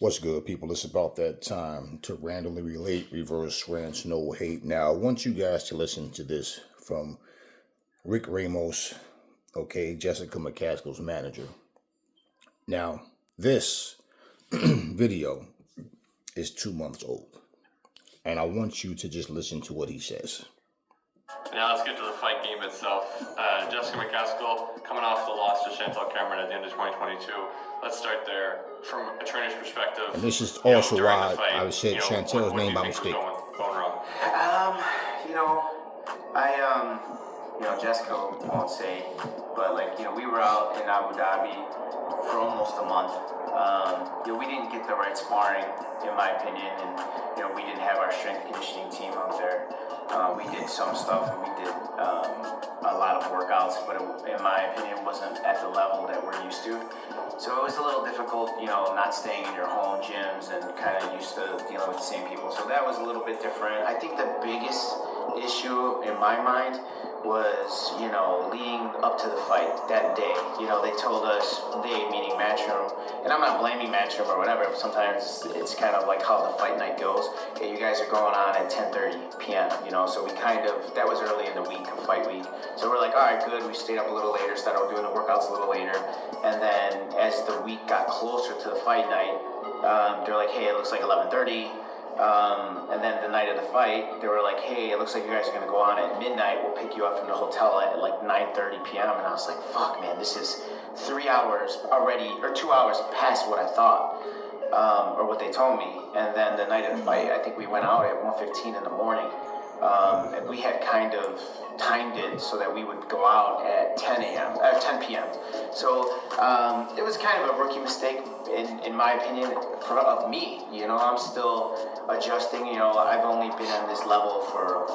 What's good, people? It's about that time to randomly relate, reverse rants, no hate. Now, I want you guys to listen to this from Rick Ramos, okay, Jessica McCaskill's manager. Now, this video is 2 months old, and I want you to just listen to what he says. Now let's get to the fight game itself. Jessica McCaskill coming off the loss to Chantel Cameron at the end of 2022. Let's start there from a trainer's perspective. And this is also why fight, I said Chantel's name by mistake. Going wrong? Jessica won't say, but we were out in Abu Dhabi for almost a month. We didn't get the right sparring, in my opinion, and we didn't have our strength conditioning team out there. We did some stuff and we did a lot of workouts, but in my opinion, wasn't at the level that we're used to. So it was a little difficult, not staying in your home gyms and kind of used to dealing with the same people. So that was a little bit different. I think the biggest issue in my mind was, leading up to the fight that day. They told us, they meaning Matchroom, and I'm not blaming Matchroom or whatever, but sometimes it's kind of like how the fight night goes. Okay, you guys are going on at 10:30 p.m., so we that was early in the week of fight week. So we're like, all right, good, we stayed up a little later, started doing the workouts a little later, and then as the week got closer to the fight night, they're like, hey, it looks like 11:30. And then the night of the fight, they were like, hey, it looks like you guys are going to go on at midnight. We'll pick you up from the hotel at like 9:30 p.m. And I was like, fuck, man, this is 3 hours already, or 2 hours past what I thought, or what they told me. And then the night of the fight, I think we went out at 1:15 in the morning. And we had kind of timed it so that we would go out at 10 p.m. So it was kind of a rookie mistake, in my opinion, of me. I'm still adjusting. I've only been on this level for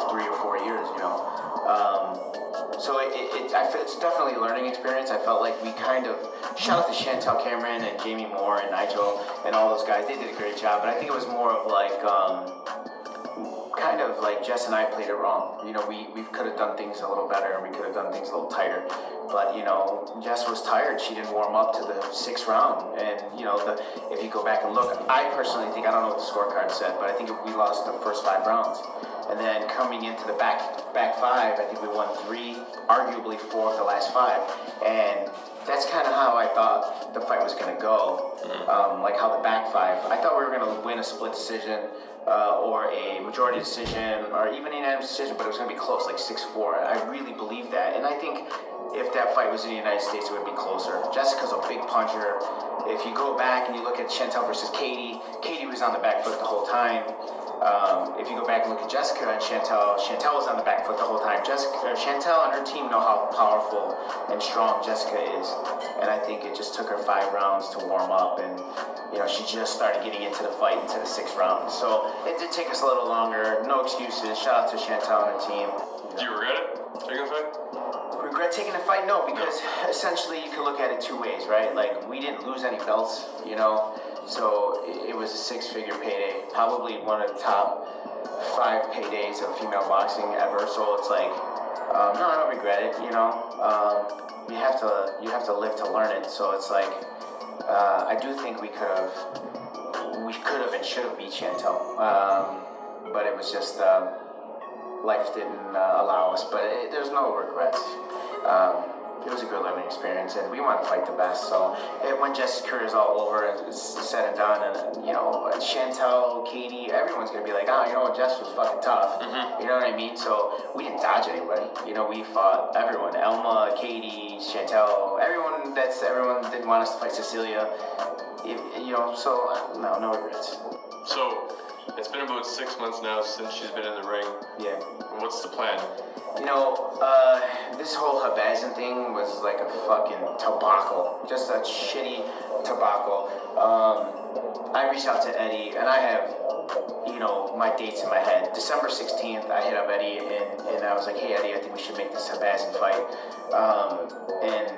3 or 4 years. So it's definitely a learning experience. I felt like we kind of, shout out to Chantel Cameron and Jamie Moore and Nigel and all those guys. They did a great job, but I think it was more of like, kind of like Jess and I played it wrong. We could have done things a little better and we could have done things a little tighter. But, Jess was tired. She didn't warm up to the 6th round. And, if you go back and look, I personally think, I don't know what the scorecard said, but I think we lost the first 5 rounds. And then coming into the back 5, I think we won 3, arguably 4 of the last 5. And that's kind of how I thought the fight was going to go, like how the back 5. I thought we were going to win a split decision, or a majority decision, or even a unanimous decision, but it was going to be close, like 6-4. I really believe that. And I think if that fight was in the United States, it would be closer. Jessica's a big puncher. If you go back and you look at Chantel versus Katie was on the back foot the whole time. If you go back and look at Jessica and Chantel was on the back foot the whole time. Chantel and her team know how powerful and strong Jessica is. And I think it just took her 5 rounds to warm up, and she just started getting into the fight into the 6th round. So it did take us a little longer. No excuses. Shout out to Chantel and her team. Do you regret it, taking the fight? Regret taking the fight? No, because essentially you can look at it 2 ways, right? Like, we didn't lose any belts, so it was a 6-figure payday, probably one of the top 5 paydays of female boxing ever. So it's like, no, I don't regret it. You have to live to learn it. So it's like, I do think we could have and should have beat Chantel, but it was just life didn't allow us. But there's no regrets. It was a good learning experience, and we want to fight the best. So when Jess's career is all over and it's said and done, and Chantel, Katie, everyone's gonna be like, Jess was fucking tough. Mm-hmm. You know what I mean? So we didn't dodge anybody. We fought everyone: Elma, Katie, Chantel, everyone didn't want us to fight Cecilia. So no regrets. So it's been about 6 months now since she's been in the ring. Yeah. What's the plan? This whole Habazin thing was like a fucking debacle. Just a shitty debacle. I reached out to Eddie, and I have, my dates in my head. December 16th, I hit up Eddie, and I was like, hey, Eddie, I think we should make this Habazin fight. And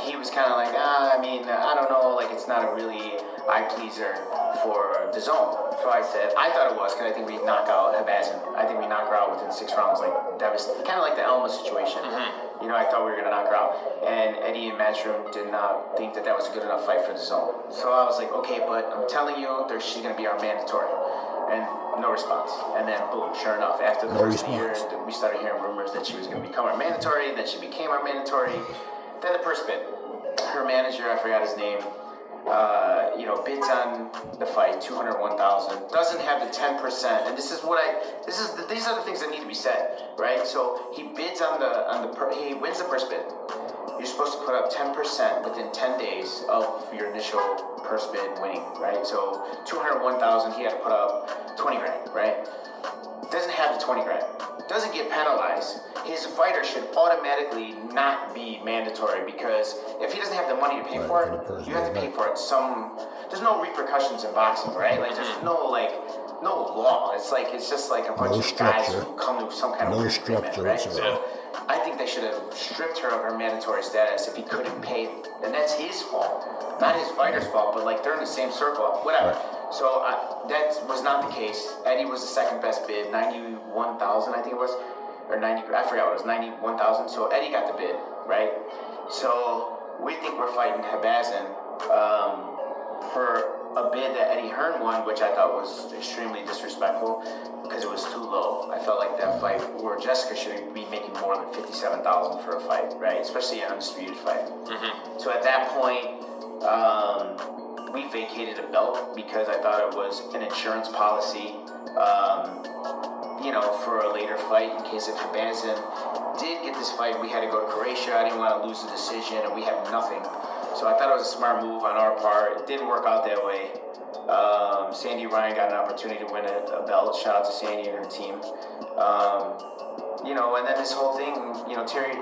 he was kind of like, I mean, I don't know, like it's not a really eye pleaser for the zone. So I said, I thought it was because I think we knock out Habazin. I think we knock her out within 6 rounds, like devastating, kind of like the Elma situation. You know, I thought we were gonna knock her out, and Eddie and Matchroom did not think that was a good enough fight for the zone. So I was like, okay, but I'm telling you, she's gonna be our mandatory. And no response. And then boom, sure enough, after the first year, we started hearing rumors that she was going to become our mandatory, and then she became our mandatory. Then the purse bid. Her manager, I forgot his name, bids on the fight, $201,000. Doesn't have the 10%, and these are the things that need to be said, right? So he bids he wins the purse bid. You're supposed to put up 10% within 10 days of your initial purse bid winning, right? So $201,000, he had to put up 20 grand, right? Doesn't have the 20 grand. Doesn't get penalized. His fighter should automatically not be mandatory, because if he doesn't have the money to pay for it, you have to pay for it. There's no repercussions in boxing, right? Like there's no law. It's just like a bunch of guys who come to some kind of weird agreement, right? So I think they should have stripped her of her mandatory status if he couldn't pay, and that's his fault, not his fighter's fault. But like they're in the same circle, whatever. So that was not the case. Eddie was the second best bid, 91,000, I think it was, or 90. I forgot what it was, 91,000. So Eddie got the bid, right? So we think we're fighting Habazin for a bid that Eddie Hearn won, which I thought was extremely disrespectful because it was too low. I felt like that fight where Jessica should be making more than $57,000 for a fight, right? Especially an undisputed fight. So at that point, we vacated a belt because I thought it was an insurance policy, for a later fight in case if Habazin did get this fight, we had to go to Croatia. I didn't want to lose the decision, and we have nothing. So I thought it was a smart move on our part. It didn't work out that way. Sandy Ryan got an opportunity to win a belt. Shout out to Sandy and her team. And then this whole thing,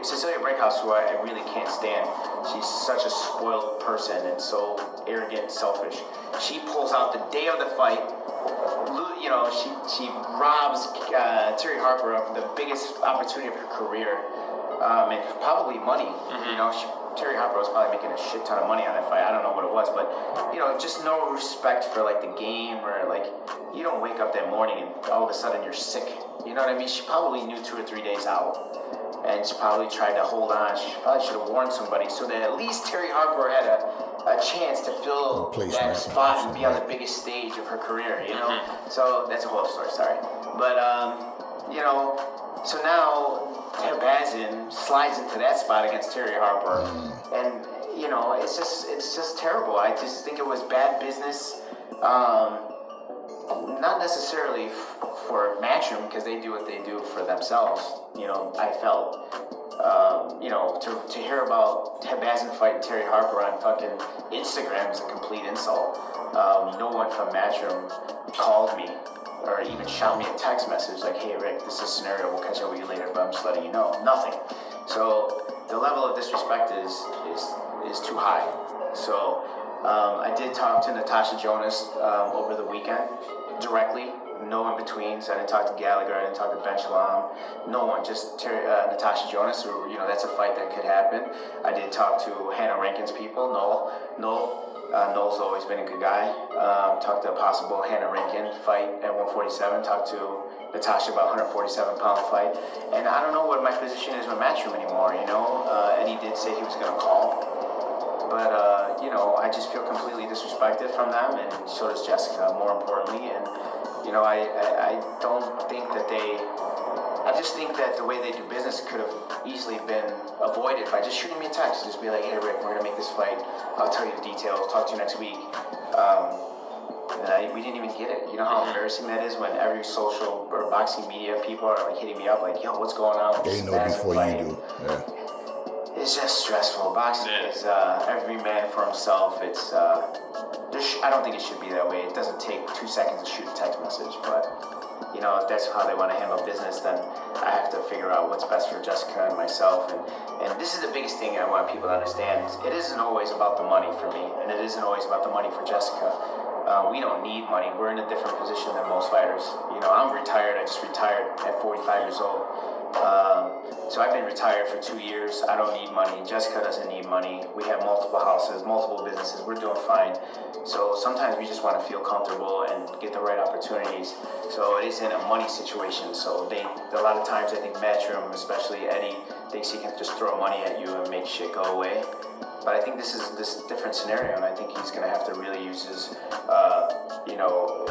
Cecilia Breakhouse, who I really can't stand. She's such a spoiled person and so arrogant and selfish. She pulls out the day of the fight. She robs Terry Harper of the biggest opportunity of her career, and probably money. Terry Harper was probably making a shit ton of money on that fight. I don't know what it was, but just no respect for like the game, or like you don't wake up that morning and all of a sudden you're sick. You know what I mean? She probably knew 2 or 3 days out, and she probably tried to hold on. She probably should have warned somebody so that at least Terry Harper had a chance to fill that spot and be on the biggest stage of her career. So that's a whole story. Sorry, but so now Habazin slides into that spot against Terry Harper, and it's just terrible. I just think it was bad business. Not necessarily for Matchroom, because they do what they do for themselves. I felt, to hear about Habazin fighting Terry Harper on fucking Instagram is a complete insult. No one from Matchroom called me or even shot me a text message like, hey Rick, this is a scenario, we'll catch up with you later, but I'm just letting you know. Nothing. So the level of disrespect is too high. So I did talk to Natasha Jonas over the weekend directly, no in between. So I didn't talk to Gallagher, I didn't talk to Ben Shalom, no one, just Natasha Jonas, who, that's a fight that could happen. I did talk to Hannah Rankin's people, Noel's always been a good guy. Talked to a possible Hannah Rankin fight at 147. Talked to Natasha about 147-pound fight. And I don't know what my position is with Matchroom anymore, Eddie did say he was going to call. But, I just feel completely disrespected from them, and so does Jessica, more importantly. And, I don't think that I just think that the way they do business could have easily been avoided by just shooting me a text. Just be like, hey, Rick, we're going to make this fight. I'll tell you the details. Talk to you next week. We didn't even get it. You know how embarrassing that is when every social or boxing media people are like hitting me up like, yo, what's going on? They know before you do. Yeah. It's just stressful. Boxing is every man for himself. It's I don't think it should be that way. It doesn't take 2 seconds to shoot a text message, but if that's how they want to handle business, then I have to figure out what's best for Jessica and myself. And this is the biggest thing I want people to understand. It isn't always about the money for me, and it isn't always about the money for Jessica. We don't need money. We're in a different position than most fighters. I'm retired. I just retired at 45 years old. So I've been retired for 2 years. I don't need money. Jessica doesn't need money. We have multiple houses, multiple businesses. We're doing fine. So sometimes we just want to feel comfortable and get the right opportunities. So it isn't a money situation. So a lot of times I think Matchroom, especially Eddie, thinks he can just throw money at you and make shit go away. But I think this is different scenario, and I think he's going to have to really use his,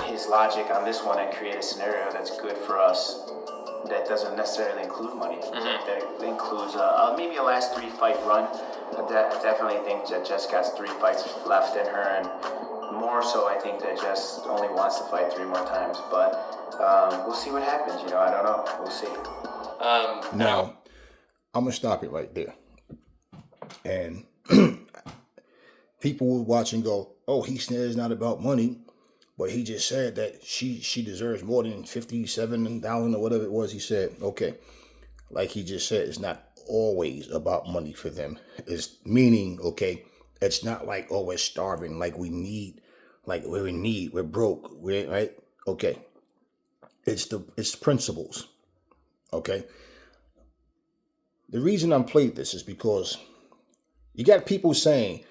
his logic on this one and create a scenario that's good for us. That doesn't necessarily include money. That includes maybe a last 3-fight run. I definitely think that Jess got 3 fights left in her, and more so, I think that Jess only wants to fight 3 more times. But we'll see what happens. I don't know. We'll see. Now, I'm gonna stop it right there. And people will watch and go, "Oh, he said it's not about money." But he just said that she deserves more than 57,000 or whatever it was he said. Okay. Like he just said, it's not always about money for them. It's meaning, okay, it's not like, oh, we're starving, like we need, like we're in need, we're broke, right? Okay. It's principles. Okay. The reason I'm playing this is because you got people saying,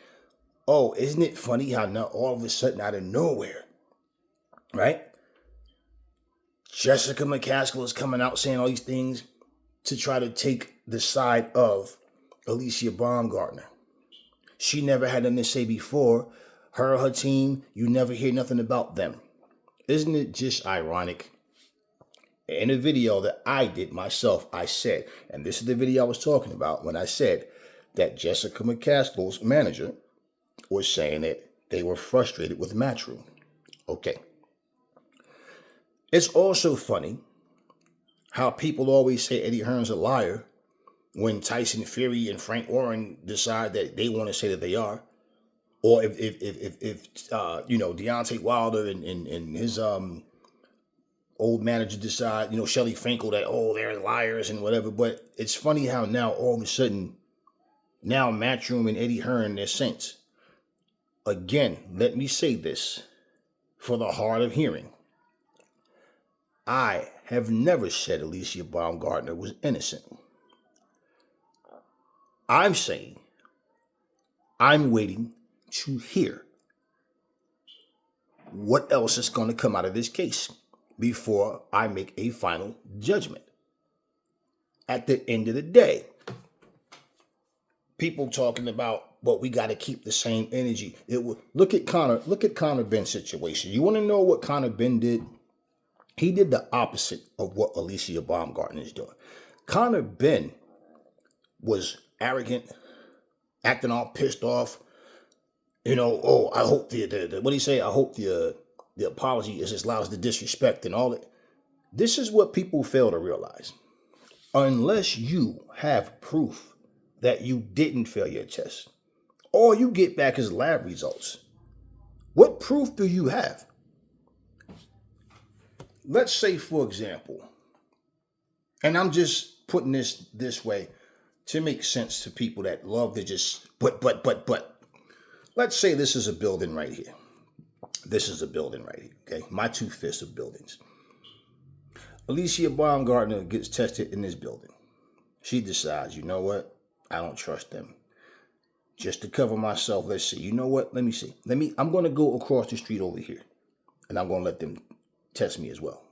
oh, isn't it funny how now all of a sudden out of nowhere, right? Jessica McCaskill is coming out saying all these things to try to take the side of Alicia Baumgartner. She never had nothing to say before. Her team, you never hear nothing about them. Isn't it just ironic? In a video that I did myself, I said, and this is the video I was talking about when I said that Jessica McCaskill's manager was saying that they were frustrated with Matchroom. Okay. It's also funny how people always say Eddie Hearn's a liar when Tyson Fury and Frank Warren decide that they want to say that they are, or if Deontay Wilder and his old manager decide, Shelly Finkel, that they're liars and whatever. But it's funny how now all of a sudden now Matchroom and Eddie Hearn, they're saints. Again, let me say this for the hard of hearing. I have never said Alicia Baumgartner was innocent. I'm saying I'm waiting to hear what else is going to come out of this case before I make a final judgment. At the end of the day, people talking about, but we got to keep the same energy. Look at Conor Benn's situation. You want to know what Conor Ben did? He did the opposite of what Alicia Baumgartner is doing. Conor Ben was arrogant, acting all pissed off. I hope what do you say? I hope the apology is as loud as the disrespect and all that. This is what people fail to realize. Unless you have proof that you didn't fail your test, all you get back is lab results. What proof do you have? Let's say, for example, and I'm just putting this way to make sense to people that love to just, but. Let's say this is a building right here. This is a building right here, okay? My 2 fists of buildings. Alicia Baumgartner gets tested in this building. She decides, you know what? I don't trust them. Just to cover myself, let's see. You know what? Let me see. I'm going to go across the street over here, and I'm going to let them test me as well.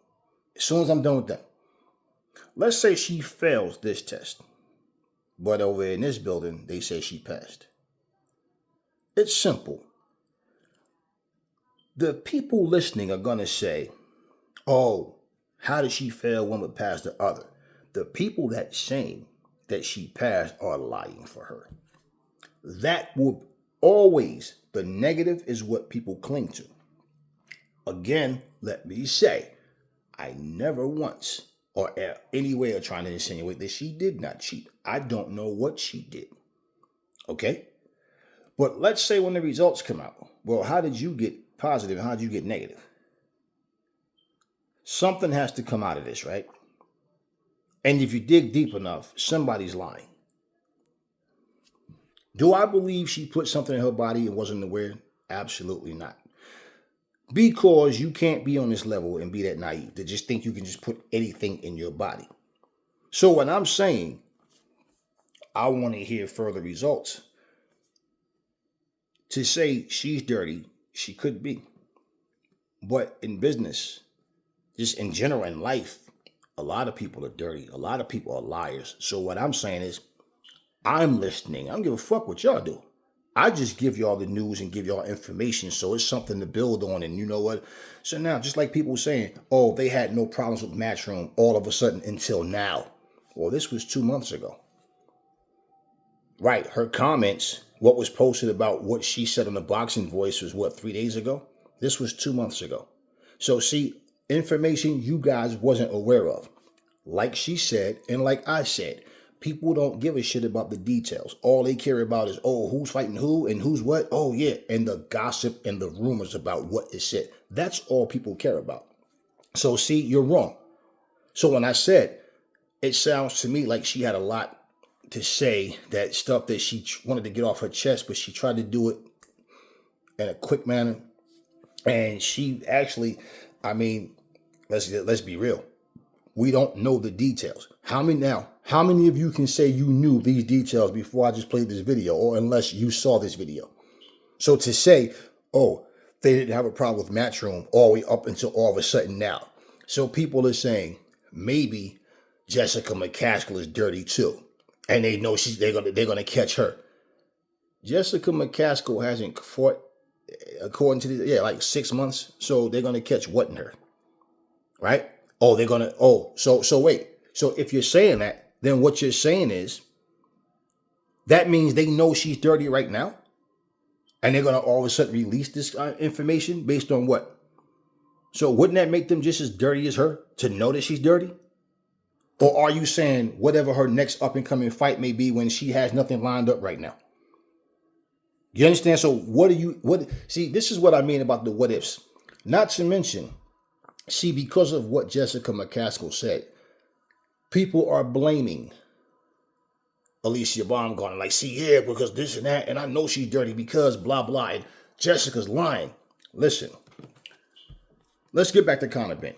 As soon as I'm done with that. Let's say she fails this test, but over in this building, they say she passed. It's simple. The people listening are going to say, oh, how did she fail one but pass the other? The people that saying that she passed are lying for her. That will always, the negative is what people cling to. Again, let me say, I never once or any way of trying to insinuate that she did not cheat. I don't know what she did. Okay? But let's say when the results come out, well, how did you get positive? How did you get negative? Something has to come out of this, right? And if you dig deep enough, somebody's lying. Do I believe she put something in her body and wasn't aware? Absolutely not. Because you can't be on this level and be that naive to just think you can just put anything in your body. So when I'm saying I want to hear further results, to say she's dirty, she could be. But in business, just in general in life, a lot of people are dirty. A lot of people are liars. So what I'm saying is, I'm listening. I don't give a fuck what y'all do. I just give y'all the news and give y'all information, so it's something to build on. And you know what? So now, just like people saying, oh, they had no problems with Matchroom all of a sudden until now. Well, this was 2 months ago. Right. Her comments, what was posted about what she said on the Boxing Voice was what, 3 days ago? This was 2 months ago. So see, information you guys wasn't aware of. Like she said, and like I said, people don't give a shit about the details. All they care about is, oh, who's fighting who and who's what? Oh, yeah. And the gossip and the rumors about what is said. That's all people care about. So see, you're wrong. So when I said, it sounds to me like she had a lot to say, that stuff that she wanted to get off her chest, but she tried to do it in a quick manner. And she actually, I mean, let's be real. We don't know the details. How many of you can say you knew these details before I just played this video, or unless you saw this video? So to say, oh, they didn't have a problem with Matchroom all the way up until all of a sudden now. So people are saying maybe Jessica McCaskill is dirty too, and they know they're gonna catch her. Jessica McCaskill hasn't fought, according to like 6 months. So they're gonna catch what in her, right? Oh, they're gonna. Oh, so wait. So if you're saying that, then what you're saying is that means they know she's dirty right now, and they're gonna all of a sudden release this information based on what? So wouldn't that make them just as dirty as her to know that she's dirty? Or are you saying whatever her next up and coming fight may be when she has nothing lined up right now? You understand? So see, this is what I mean about the what ifs. Not to mention, see, because of what Jessica McCaskill said, people are blaming Alicia Baumgartner. Like, see, yeah, because this and that, and I know she's dirty because blah, blah, and Jessica's lying. Listen, let's get back to Conor Benn.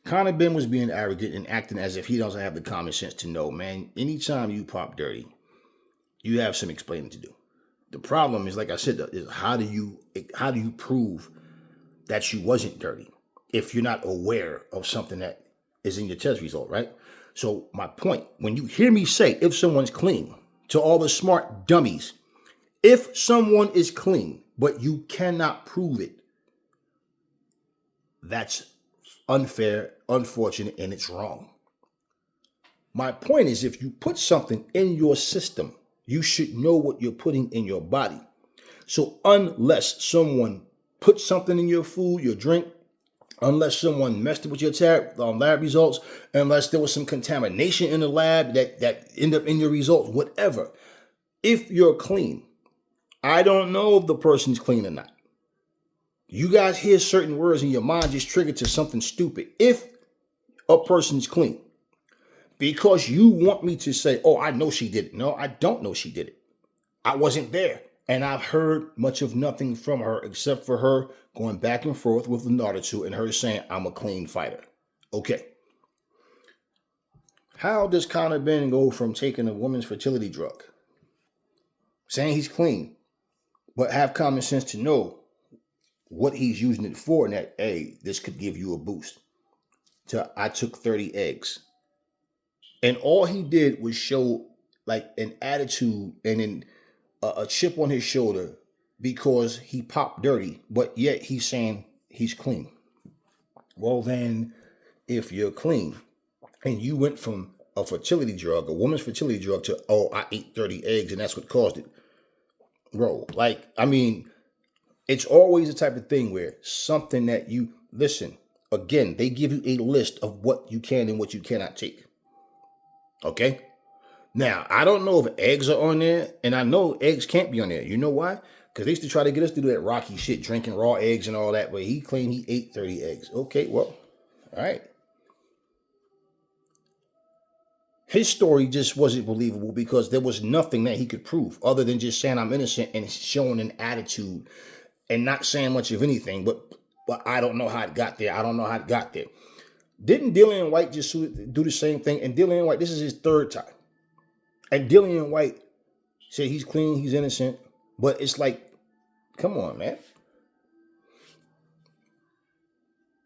Conor Benn was being arrogant and acting as if he doesn't have the common sense to know, man, anytime you pop dirty, you have some explaining to do. The problem is, like I said, is how do you prove that you wasn't dirty if you're not aware of something that is in your test result, right? So my point, when you hear me say if someone's clean, to all the smart dummies, if someone is clean, but you cannot prove it, that's unfair, unfortunate, and it's wrong. My point is, if you put something in your system, you should know what you're putting in your body. So unless someone put something in your food, your drink, unless someone messed with your lab results, unless there was some contamination in the lab that ended up in your results, whatever. If you're clean, I don't know if the person's clean or not. You guys hear certain words and your mind just triggered to something stupid. If a person's clean, because you want me to say, oh, I know she did it. No, I don't know she did it. I wasn't there. And I've heard much of nothing from her except for her going back and forth with another two and her saying, I'm a clean fighter. Okay. How does Conor Benn go from taking a woman's fertility drug, saying he's clean, but have common sense to know what he's using it for and that, hey, this could give you a boost, to I took 30 eggs. And all he did was show like an attitude and then a chip on his shoulder because he popped dirty, but yet he's saying he's clean. Well, then, if you're clean and you went from a fertility drug, a woman's fertility drug, to, oh, I ate 30 eggs and that's what caused it. Bro, like, I mean, it's always the type of thing where something that you, listen, again, they give you a list of what you can and what you cannot take. Okay? Now, I don't know if eggs are on there, and I know eggs can't be on there. You know why? Because they used to try to get us to do that Rocky shit, drinking raw eggs and all that, but he claimed he ate 30 eggs. Okay, well, all right. His story just wasn't believable because there was nothing that he could prove other than just saying I'm innocent and showing an attitude and not saying much of anything, but I don't know how it got there. I don't know how it got there. Didn't Dillian White just do the same thing? And Dillian White, this is his third time. And Dillian White said he's clean, he's innocent. But it's like, come on, man.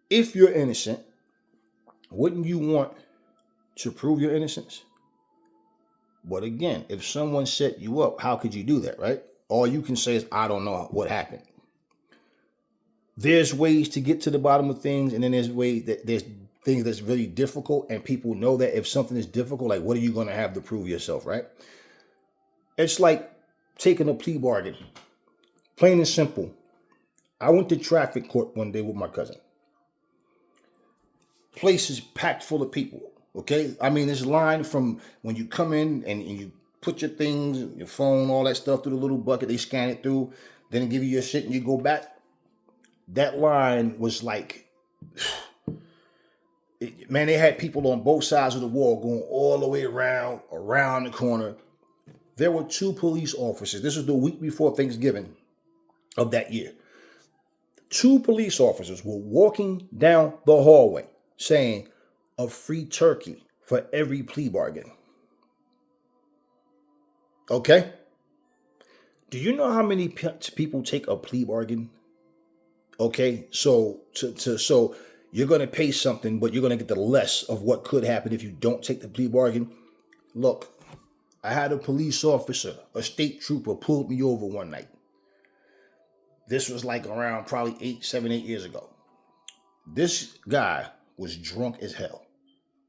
If you're innocent, wouldn't you want to prove your innocence? But again, if someone set you up, how could you do that, right? All you can say is, I don't know what happened. There's ways to get to the bottom of things, and then there's things that's really difficult, and people know that if something is difficult, like what are you going to have to prove yourself, right? It's like taking a plea bargain. Plain and simple. I went to traffic court one day with my cousin. Place is packed full of people, okay? I mean, this line from when you come in and you put your things, your phone, all that stuff through the little bucket, they scan it through, then they give you your shit and you go back. That line was like, man, they had people on both sides of the wall going all the way around the corner. There were 2 police officers. This was the week before Thanksgiving of that year. 2 police officers were walking down the hallway saying a free turkey for every plea bargain. Okay? Do you know how many people take a plea bargain? Okay, so you're going to pay something, but you're going to get the less of what could happen if you don't take the plea bargain. Look, I had a police officer, a state trooper, pulled me over one night. This was like around probably 7, 8 years ago. This guy was drunk as hell.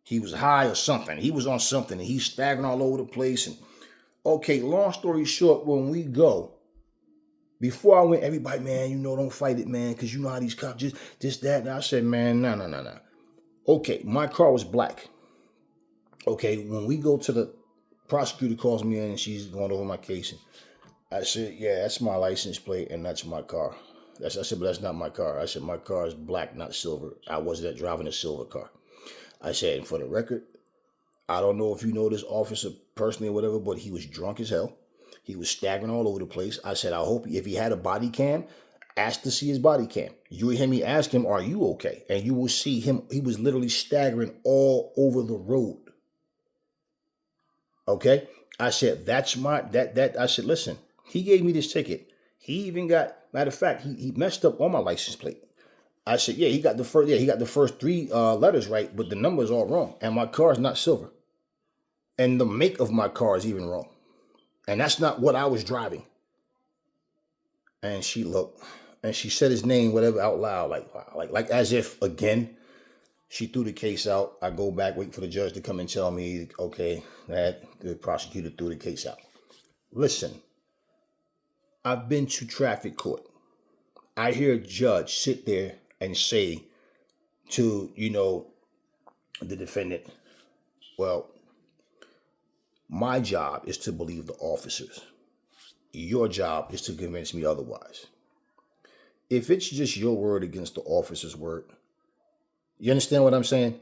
He was high or something. He was on something, and he's staggering all over the place. And okay, long story short, when we go, before I went, everybody, man, don't fight it, man, because you know how these cops just that. And I said, man, no. Okay, my car was black. Okay, when we go to the prosecutor calls me in and she's going over my case. And I said, yeah, that's my license plate and that's my car. I said, but that's not my car. I said, my car is black, not silver. I wasn't driving a silver car. I said, and for the record, I don't know if you know this officer personally or whatever, but he was drunk as hell. He was staggering all over the place. I said, I hope if he had a body cam, ask to see his body cam. You will hear me ask him, are you okay? And you will see him. He was literally staggering all over the road. Okay? I said, I said, listen, he gave me this ticket. He even got, matter of fact, he messed up on my license plate. I said, he got the first 3 letters right, but the number is all wrong. And my car is not silver. And the make of my car is even wrong. And that's not what I was driving. And she looked, and she said his name, whatever, out loud, like as if, again, she threw the case out. I go back, wait for the judge to come and tell me, okay, that the prosecutor threw the case out. Listen, I've been to traffic court. I hear a judge sit there and say to, the defendant, well, my job is to believe the officers. Your job is to convince me otherwise. If it's just your word against the officer's word, you understand what I'm saying?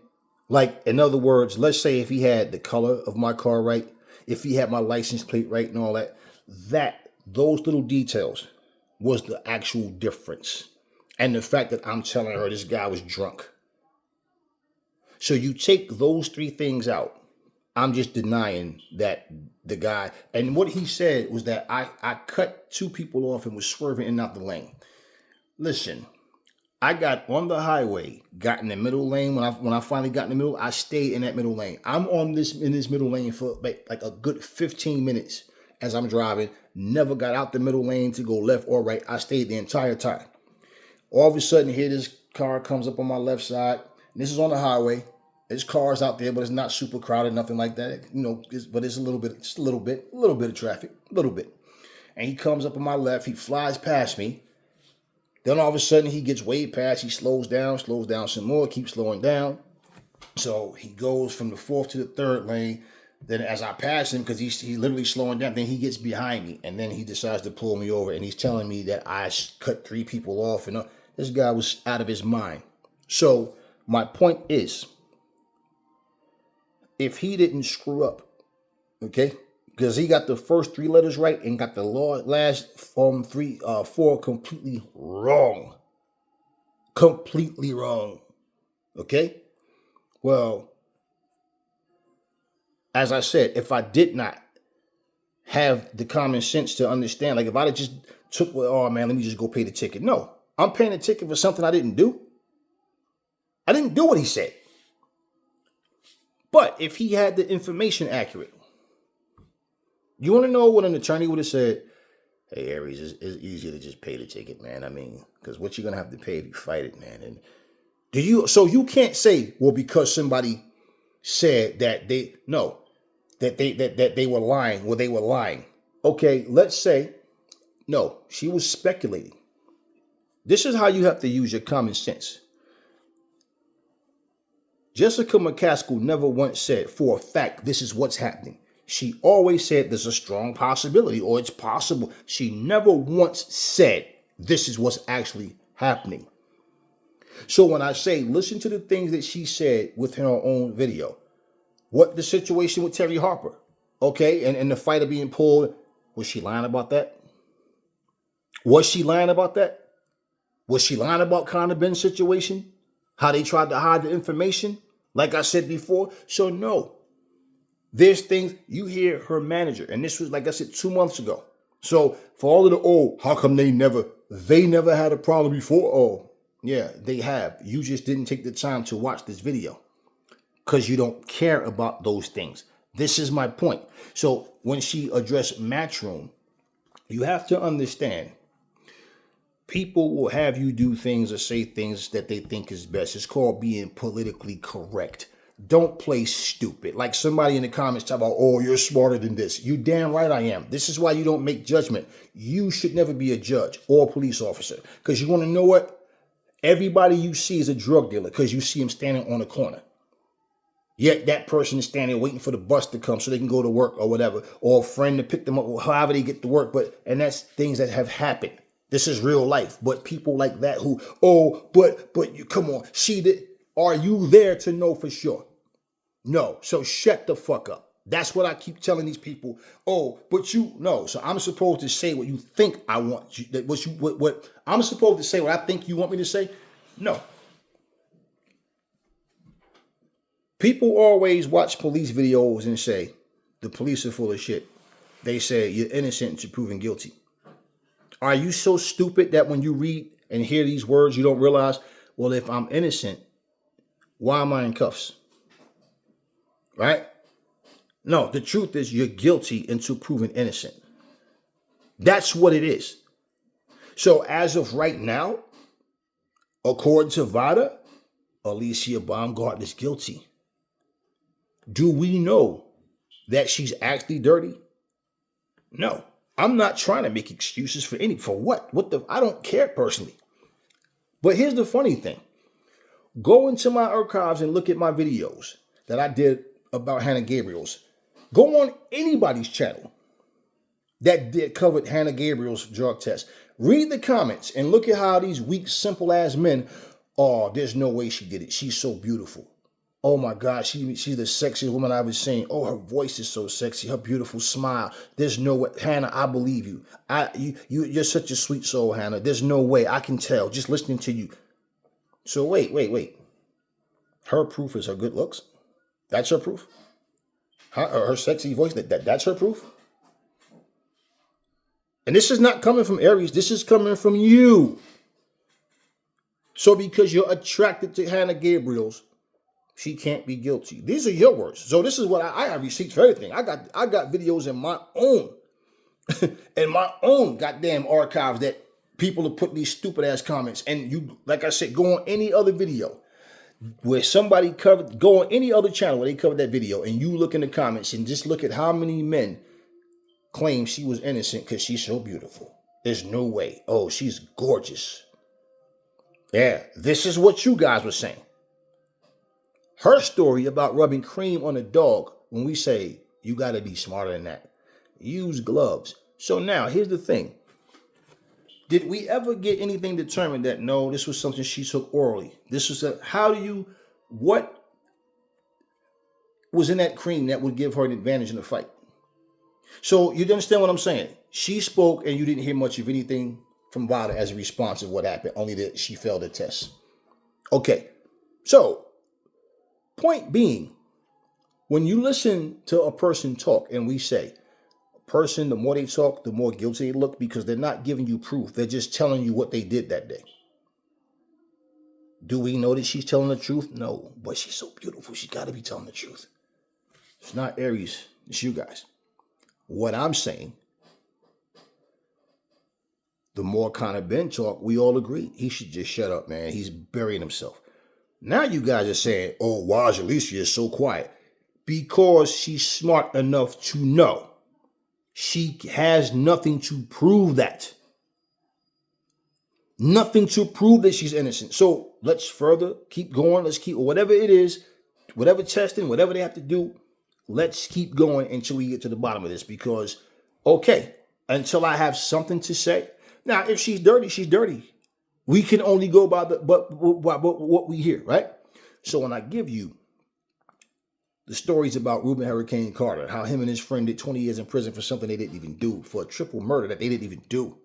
Like, in other words, let's say if he had the color of my car right, if he had my license plate right and all that, those little details was the actual difference. And the fact that I'm telling her this guy was drunk. So you take those 3 things out. I'm just denying that the guy, and what he said was that I cut 2 people off and was swerving in and out the lane. Listen, I got on the highway, got in the middle lane. When I finally got in the middle, I stayed in that middle lane. I'm in this middle lane for like a good 15 minutes as I'm driving. Never got out the middle lane to go left or right. I stayed the entire time. All of a sudden, here this car comes up on my left side. This is on the highway. There's cars out there, but it's not super crowded, nothing like that. But it's a little bit of traffic, a little bit. And he comes up on my left. He flies past me. Then all of a sudden, he gets way past. He slows down some more, keeps slowing down. So he goes from the 4th to the 3rd lane. Then as I pass him, because he's literally slowing down, then he gets behind me. And then he decides to pull me over. And he's telling me that I cut 3 people off. And this guy was out of his mind. So my point is, if he didn't screw up, okay, because he got the first 3 letters right and got the last 4 completely wrong, okay, Well, as I said, if I did not have the common sense to understand, like if I just took, well, oh man, let me just go pay the ticket. No, I'm paying the ticket for something I didn't do. I didn't do what he said. But if he had the information accurate, you want to know what an attorney would have said? Hey, Aries, it's easier to just pay the ticket, man. I mean, because what you're going to have to pay if you fight it, man. And so you can't say, well, because somebody said that they were lying. Well, they were lying. Okay, let's say, no, she was speculating. This is how you have to use your common sense. Jessica McCaskill never once said, for a fact, this is what's happening. She always said there's a strong possibility or it's possible. She never once said this is what's actually happening. So when I say listen to the things that she said within her own video, what the situation with Terry Harper, okay, and the fighter being pulled, was she lying about that? Was she lying about that? Was she lying about Conor Benn's situation? How they tried to hide the information? Like I said before, so no. There's things, you hear her manager, and this was, like I said, 2 months ago. So for all of the, how come they never had a problem before? Oh, yeah, they have. You just didn't take the time to watch this video because you don't care about those things. This is my point. So when she addressed Matchroom, you have to understand, people will have you do things or say things that they think is best. It's called being politically correct. Don't play stupid. Like somebody in the comments talk about, oh, you're smarter than this. You damn right I am. This is why you don't make judgment. You should never be a judge or a police officer. Because you want to know what? Everybody you see is a drug dealer because you see him standing on a corner. Yet that person is standing waiting for the bus to come so they can go to work or whatever. Or a friend to pick them up or however they get to work. And that's things that have happened. This is real life. But people like that who, but you come on. Are you there to know for sure? No. So shut the fuck up. That's what I keep telling these people. Oh, but you know. So I'm supposed to say what you think I want you. What I'm supposed to say what I think you want me to say? No. People always watch police videos and say the police are full of shit. They say you're innocent until proven guilty. Are you so stupid that when you read and hear these words, you don't realize, well, if I'm innocent, why am I in cuffs? Right? No, the truth is you're guilty until proven innocent. That's what it is. So as of right now, according to VADA, Alicia Baumgartner is guilty. Do we know that she's actually dirty? No. I'm not trying to make excuses for what? I don't care personally. But here's the funny thing. Go into my archives and look at my videos that I did about Hannah Gabriel's. Go on anybody's channel that covered Hannah Gabriel's drug test. Read the comments and look at how these weak, simple ass men, oh, there's no way she did it. She's so beautiful. Oh my God, she's the sexiest woman I've ever seen. Oh, her voice is so sexy. Her beautiful smile. There's no way. Hannah, I believe you. You're such a sweet soul, Hannah. There's no way. I can tell just listening to you. So wait. Her proof is her good looks? That's her proof? Her sexy voice, that's her proof? And this is not coming from Aries. This is coming from you. So because you're attracted to Hannah Gabriel's, she can't be guilty. These are your words. So this is what I have receipts for everything. I got videos in my own goddamn archives that people have put these stupid ass comments. And you, like I said, go on any other video where somebody go on any other channel where they covered that video, and you look in the comments and just look at how many men claim she was innocent because she's so beautiful. There's no way. Oh, she's gorgeous. Yeah, this is what you guys were saying. Her story about rubbing cream on a dog, when we say you got to be smarter than that. Use gloves. So now, here's the thing. Did we ever get anything determined that, no, this was something she took orally? What was in that cream that would give her an advantage in the fight? So you understand what I'm saying? She spoke and you didn't hear much of anything from VADA as a response of what happened, only that she failed the test. Okay, so point being, when you listen to a person talk, and we say, person, the more they talk, the more guilty they look, because they're not giving you proof. They're just telling you what they did that day. Do we know that she's telling the truth? No, but she's so beautiful. She's got to be telling the truth. It's not Aries. It's you guys. What I'm saying, the more Connor Ben talk, we all agree. He should just shut up, man. He's burying himself. Now you guys are saying, oh, why is Alicia is so quiet? Because she's smart enough to know she has nothing to prove that. Nothing to prove that she's innocent. So let's further keep going. Let's keep, whatever it is, whatever testing, whatever they have to do, let's keep going until we get to the bottom of this. Because, okay, until I have something to say. Now, if she's dirty, she's dirty. We can only go by what we hear, right? So when I give you the stories about Reuben Hurricane Carter, how him and his friend did 20 years in prison for something they didn't even do, for a triple murder that they didn't even do.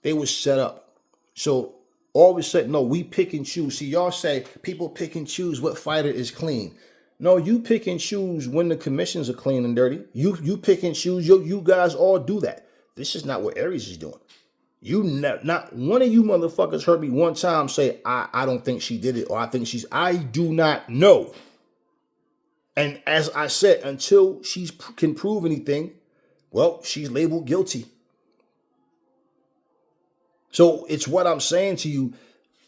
They were set up. So all of a sudden, no, we pick and choose. See, y'all say people pick and choose what fighter is clean. No, you pick and choose when the commissions are clean and dirty. You pick and choose. You guys all do that. This is not what Aries is doing. Not one of you motherfuckers heard me one time say, I don't think she did it, or I do not know. And as I said, until she can prove anything, well, she's labeled guilty. So it's what I'm saying to you.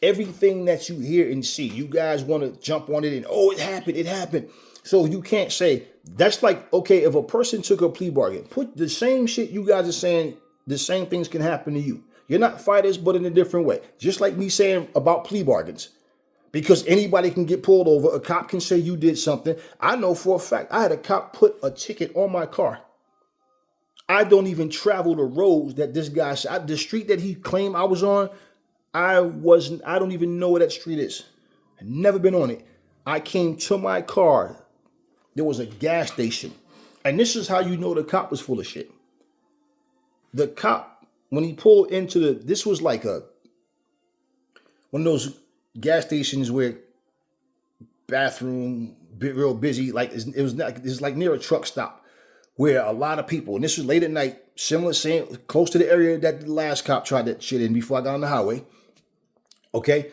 Everything that you hear and see, you guys want to jump on it and, oh, it happened. So you can't say, that's like, okay, if a person took a plea bargain, put the same shit you guys are saying, the same things can happen to you. You're not fighters, but in a different way. Just like me saying about plea bargains. Because anybody can get pulled over. A cop can say you did something. I know for a fact, I had a cop put a ticket on my car. I don't even travel the roads that this guy said. The street that he claimed I was on, I don't even know where that street is. I've never been on it. I came to my car. There was a gas station. And this is how you know the cop was full of shit. The cop, when he pulled into this was like one of those gas stations where bathroom, real busy, like it's like near a truck stop where a lot of people, and this was late at night, similar, same, close to the area that the last cop tried that shit in before I got on the highway. Okay.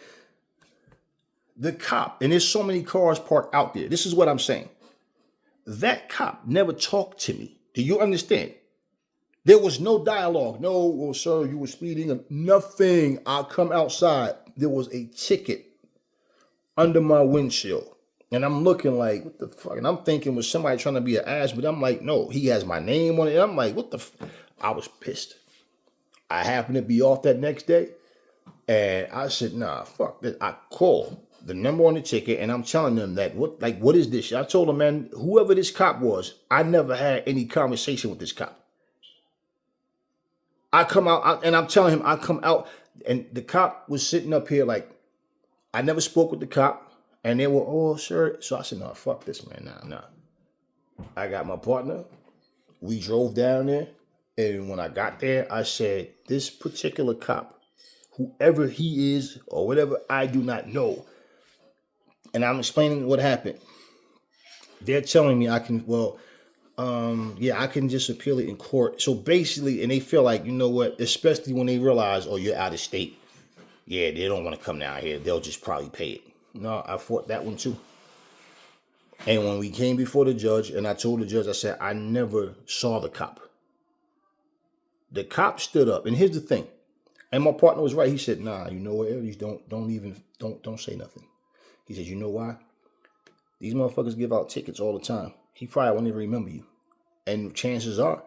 The cop, and there's so many cars parked out there. This is what I'm saying. That cop never talked to me. Do you understand? There was no dialogue. No, well, sir, you were speeding. Nothing. I come outside. There was a ticket under my windshield. And I'm looking like, what the fuck? And I'm thinking, was somebody trying to be an ass? But I'm like, no, he has my name on it. And I'm like, what the I was pissed. I happened to be off that next day. And I said, nah, fuck this. I called the number on the ticket, and I'm telling them that, what is this? I told them, man, whoever this cop was, I never had any conversation with this cop. I come out, and I'm telling him, I come out, and the cop was sitting up here like, I never spoke with the cop, and they were, oh, sir. So I said, no, fuck this, man, nah. I got my partner. We drove down there, and when I got there, I said, this particular cop, whoever he is or whatever, I do not know. And I'm explaining what happened. They're telling me I can, I can just appeal it in court. So basically, and they feel like, you know what, especially when they realize, oh, you're out of state. Yeah, they don't want to come down here. They'll just probably pay it. No, I fought that one too. And when we came before the judge, and I told the judge, I said, I never saw the cop. The cop stood up, and here's the thing. And my partner was right. He said, nah, you know what, Aries, don't say nothing. He said, you know why? These motherfuckers give out tickets all the time. He probably won't even remember you. And chances are,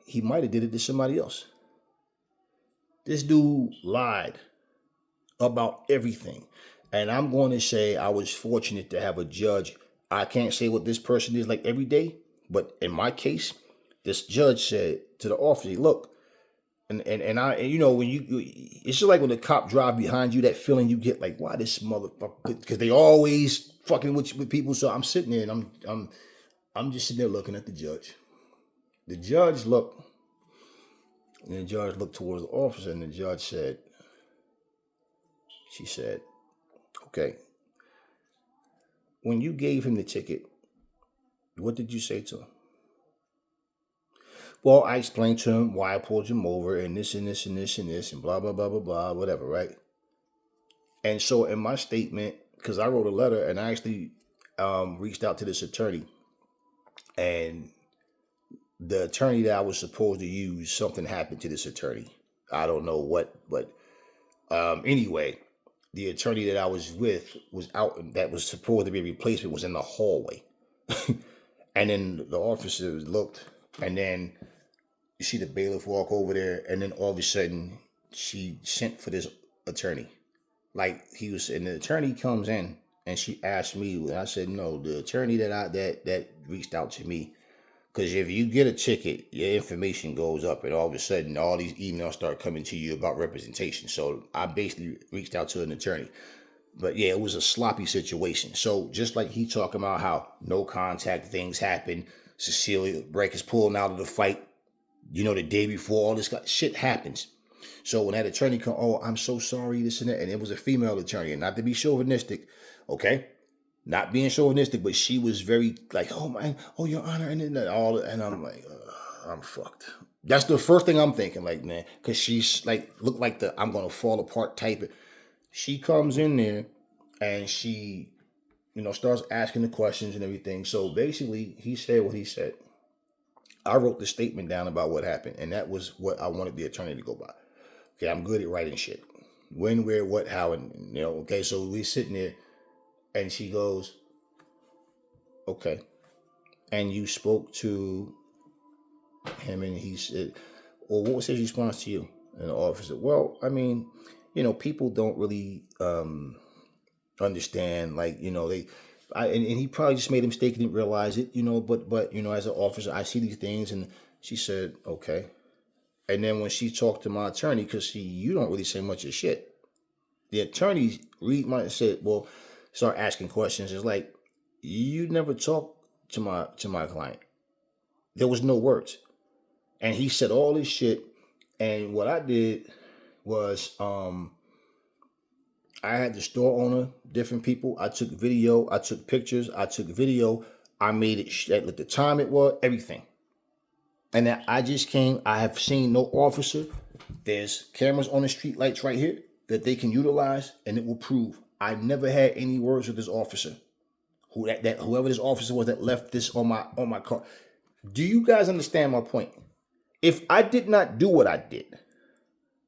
he might have did it to somebody else. This dude lied about everything. And I'm going to say I was fortunate to have a judge. I can't say what this person is like every day, but in my case, this judge said to the officer, look, and you know, when it's just like when the cop drive behind you, that feeling you get like, why this motherfucker? Because they always fucking with people. So I'm sitting there and I'm just sitting there looking at the judge. The judge looked, and the judge looked towards the officer, and the judge said, she said, okay, when you gave him the ticket, what did you say to him? Well, I explained to him why I pulled him over and this and this and this and this and blah, blah, blah, blah, blah, whatever, right? And so in my statement, because I wrote a letter and I actually reached out to this attorney, and the attorney that I was supposed to use, something happened to this attorney. I don't know what, but anyway, the attorney that I was with was out, that was supposed to be a replacement, was in the hallway. And then the officers looked, and then you see the bailiff walk over there, and then all of a sudden she sent for this attorney. Like he was, and the attorney comes in and she asked me, and I said, no, the attorney that reached out to me, because if you get a ticket, your information goes up, and all of a sudden all these emails start coming to you about representation. So I basically reached out to an attorney. But yeah, it was a sloppy situation. So just like he talking about how no contact things happen, Cecilia Break is pulling out of the fight, the day before, all this shit happens. So when that attorney come, oh, I'm so sorry, this and that, and it was a female attorney, and not to be chauvinistic, okay? Not being chauvinistic, but she was very like, oh man, oh your honor, and then all, and I'm like, I'm fucked. That's the first thing I'm thinking, like, man, because she's like, looked like the I'm gonna fall apart type. She comes in there and she, starts asking the questions and everything. So basically, he said what he said. I wrote the statement down about what happened, and that was what I wanted the attorney to go by. Okay, I'm good at writing shit. When, where, what, how, and okay, so we sitting there and she goes, okay. And you spoke to him and he said, well, what was his response to you? And the officer, well, I mean, people don't really understand, like, and he probably just made a mistake and didn't realize it, but as an officer, I see these things. And she said, okay. And then when she talked to my attorney, because you don't really say much of shit. The attorney said, well, start asking questions. It's like, you never talked to my client. There was no words. And he said all this shit. And what I did was, I had the store owner, different people. I took video. I took pictures. I took video. I made it at the time it was, everything. And then I just came. I have seen no officer. There's cameras on the street lights right here that they can utilize, and it will prove I never had any words with this officer. Whoever this officer was that left this on my car. Do you guys understand my point? If I did not do what I did,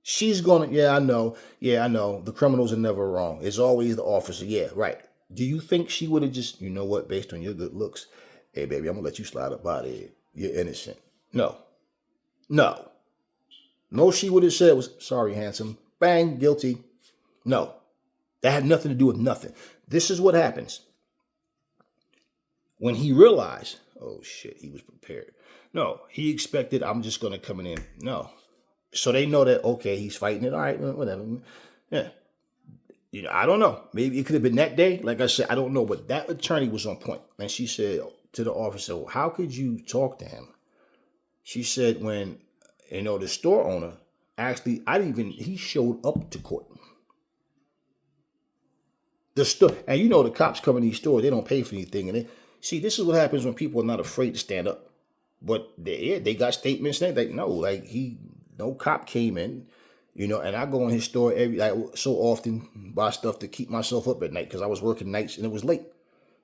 she's gonna, I know. The criminals are never wrong. It's always the officer. Yeah, right. Do you think she would have just, what, based on your good looks, hey baby, I'm gonna let you slide up out of here. You're innocent. No. She would have said was, sorry, handsome. Bang, guilty. No. That had nothing to do with nothing. This is what happens. When he realized, oh shit, he was prepared. No, he expected I'm just gonna come in. No. So they know that, okay, he's fighting it. All right, whatever. Yeah. I don't know. Maybe it could have been that day. Like I said, I don't know. But that attorney was on point. And she said to the officer, well, how could you talk to him? She said when, the store owner, actually, he showed up to court. The store, and the cops come in these stores, they don't pay for anything. And this is what happens when people are not afraid to stand up. But they got statements that no cop came in, and I go in his store so often, buy stuff to keep myself up at night because I was working nights and it was late.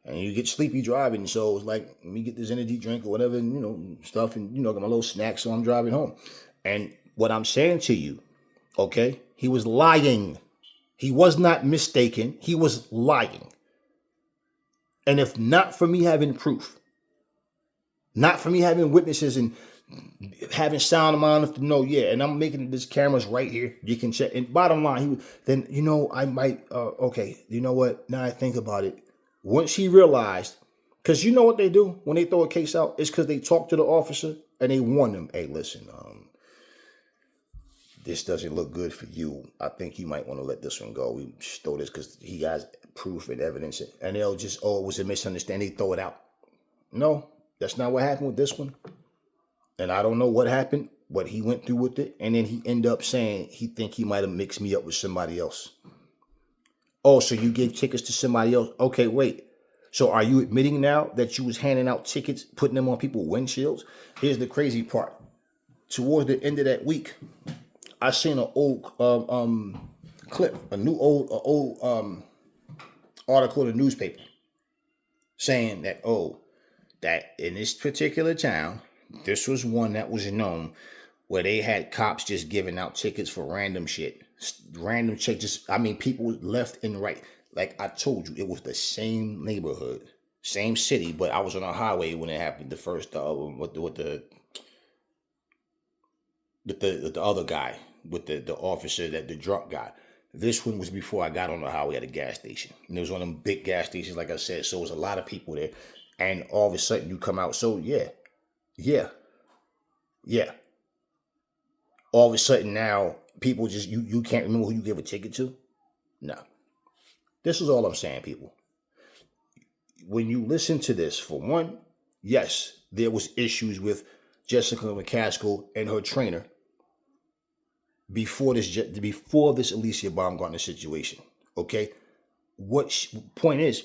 And you get sleepy driving, so it's like, let me get this energy drink or whatever, and, stuff, and, get my little snack, so I'm driving home. And what I'm saying to you, okay, he was lying. He was not mistaken. He was lying. And if not for me having proof, not for me having witnesses and having sound of mind enough to know, and I'm making this cameras right here, you can check. And bottom line, I might, okay, you know what, now I think about it. Once he realized, because you know what they do when they throw a case out? It's because they talk to the officer and they warn them, hey, listen, this doesn't look good for you. I think you might want to let this one go. We throw this because he has proof and evidence. And they'll just, it was a misunderstanding. They throw it out. No, that's not what happened with this one. And I don't know what happened, what he went through with it. And then he ended up saying he think he might have mixed me up with somebody else. Oh, so you gave tickets to somebody else? Okay, wait. So are you admitting now that you was handing out tickets, putting them on people's windshields? Here's the crazy part. Towards the end of that week, I seen an old clip, a old article in the newspaper saying that, that in this particular town, this was one that was known where they had cops just giving out tickets for random shit. Random checks. People left and right. Like I told you, it was the same neighborhood, same city, but I was on a highway when it happened. The first, with the other guy, with the officer, the drunk guy. This one was before I got on the highway at a gas station. And it was one of them big gas stations, like I said. So it was a lot of people there. And all of a sudden you come out. So yeah. All of a sudden now, people just, you can't remember who you gave a ticket to? No. This is all I'm saying, people. When you listen to this, for one, yes, there was issues with Jessica McCaskill and her trainer before this Alicia Baumgartner situation. Okay, point is,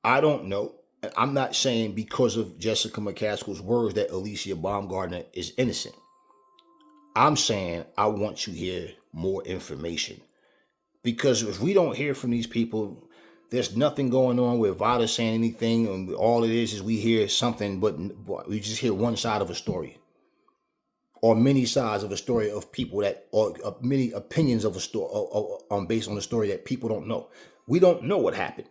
I don't know. I'm not saying because of Jessica McCaskill's words that Alicia Baumgartner is innocent. I'm saying I want to hear more information, because if we don't hear from these people, there's nothing going on with Vada saying anything, and all it is we hear something, but we just hear one side of a story, or many sides of a story of people that, or many opinions of a story, based on the story that people don't know. We don't know what happened,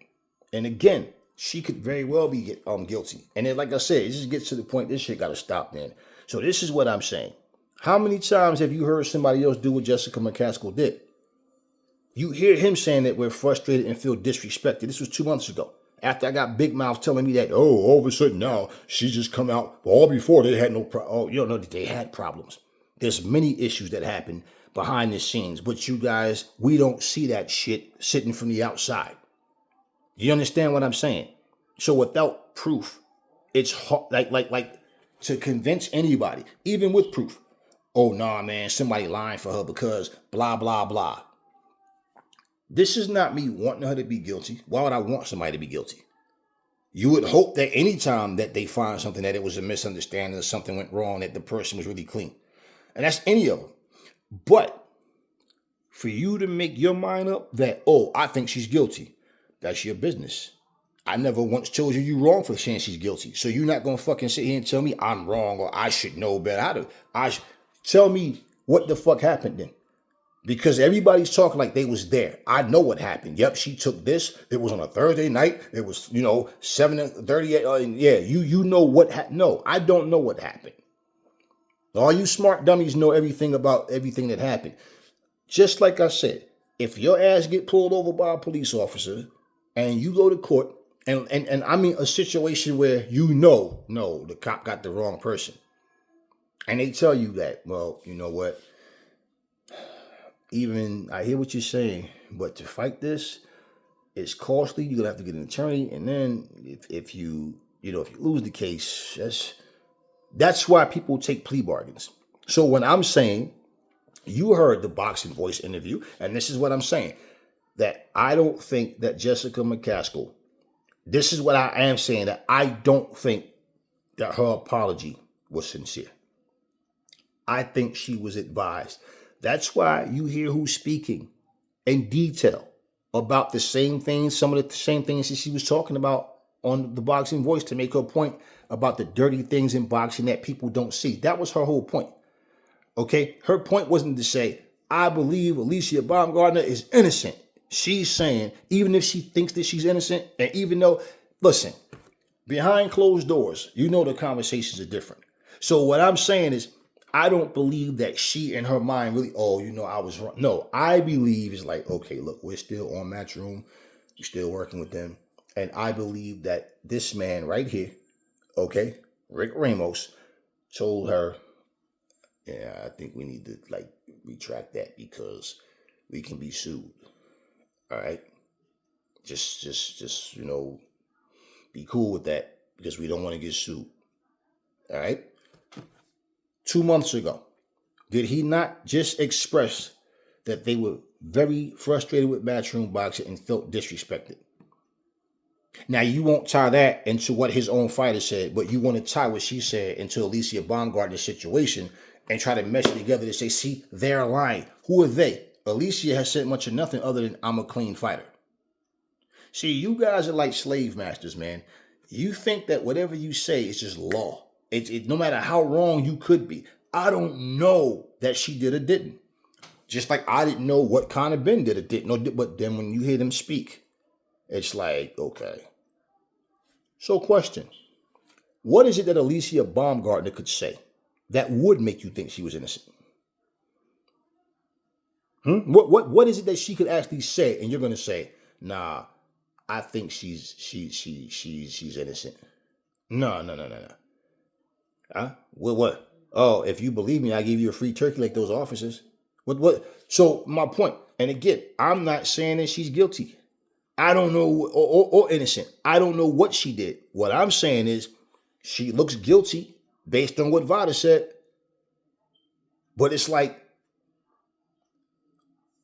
and again, she could very well be guilty. And then, like I said, it just gets to the point. This shit got to stop. Then, so this is what I'm saying. How many times have you heard somebody else do what Jessica McCaskill did? You hear him saying that we're frustrated and feel disrespected. This was 2 months ago. After I got Big Mouth telling me that, all of a sudden now she just come out. All before they had no problem. Oh, you don't know that they had problems. There's many issues that happen behind the scenes, but you guys, we don't see that shit sitting from the outside. You understand what I'm saying? So without proof, it's hard, like to convince anybody, even with proof. Oh, nah, man, somebody lying for her because blah, blah, blah. This is not me wanting her to be guilty. Why would I want somebody to be guilty? You would hope that anytime that they find something, that it was a misunderstanding or something went wrong, that the person was really clean. And that's any of them. But for you to make your mind up that, I think she's guilty, that's your business. I never once told you you're wrong for saying she's guilty. So you're not going to fucking sit here and tell me I'm wrong or I should know better. Tell me what the fuck happened then. Because everybody's talking like they was there. I know what happened. Yep, she took this. It was on a Thursday night. It was, 7:38. Yeah, you know what happened. No, I don't know what happened. All you smart dummies know everything about everything that happened. Just like I said, if your ass get pulled over by a police officer and you go to court, and I mean a situation where no, the cop got the wrong person. And they tell you that, well, you know what? Even I hear what you're saying, but to fight this, it's costly. You're gonna have to get an attorney, and then if you lose the case, that's why people take plea bargains. So when I'm saying, you heard the Boxing Voice interview, and this is what I'm saying, that I don't think that Jessica McCaskill, this is what I am saying, that I don't think that her apology was sincere. I think she was advised. That's why you hear who's speaking in detail about the same things, some of the same things that she was talking about on the Boxing Voice, to make her point about the dirty things in boxing that people don't see. That was her whole point. Okay? Her point wasn't to say, I believe Alicia Baumgartner is innocent. She's saying, even if she thinks that she's innocent, and even though, listen, behind closed doors, the conversations are different. So what I'm saying is, I don't believe that she in her mind really, I was wrong. No, I believe it's like, okay, look, we're still on Matchroom. We're still working with them. And I believe that this man right here, okay, Rick Ramos, told her, yeah, I think we need to retract that because we can be sued. All right. Just, be cool with that because we don't want to get sued. All right. 2 months ago, did he not just express that they were very frustrated with Matchroom Boxing and felt disrespected? Now, you won't tie that into what his own fighter said, but you want to tie what she said into Alicia Baumgartner's situation and try to mesh it together to say, see, they're lying. Who are they? Alicia has said much of nothing other than, I'm a clean fighter. See, you guys are like slave masters, man. You think that whatever you say is just law. No matter how wrong you could be. I don't know that she did or didn't. Just like I didn't know what Conor Ben did or didn't. But then when you hear them speak, it's like, okay. So question, what is it that Alicia Baumgartner could say that would make you think she was innocent? What is it that she could actually say and you're going to say, nah, I think she's innocent? No. Huh? What? Oh, if you believe me, I give you a free turkey like those officers. What? So my point, and again, I'm not saying that she's guilty. I don't know, or innocent. I don't know what she did. What I'm saying is she looks guilty based on what Vada said. But it's like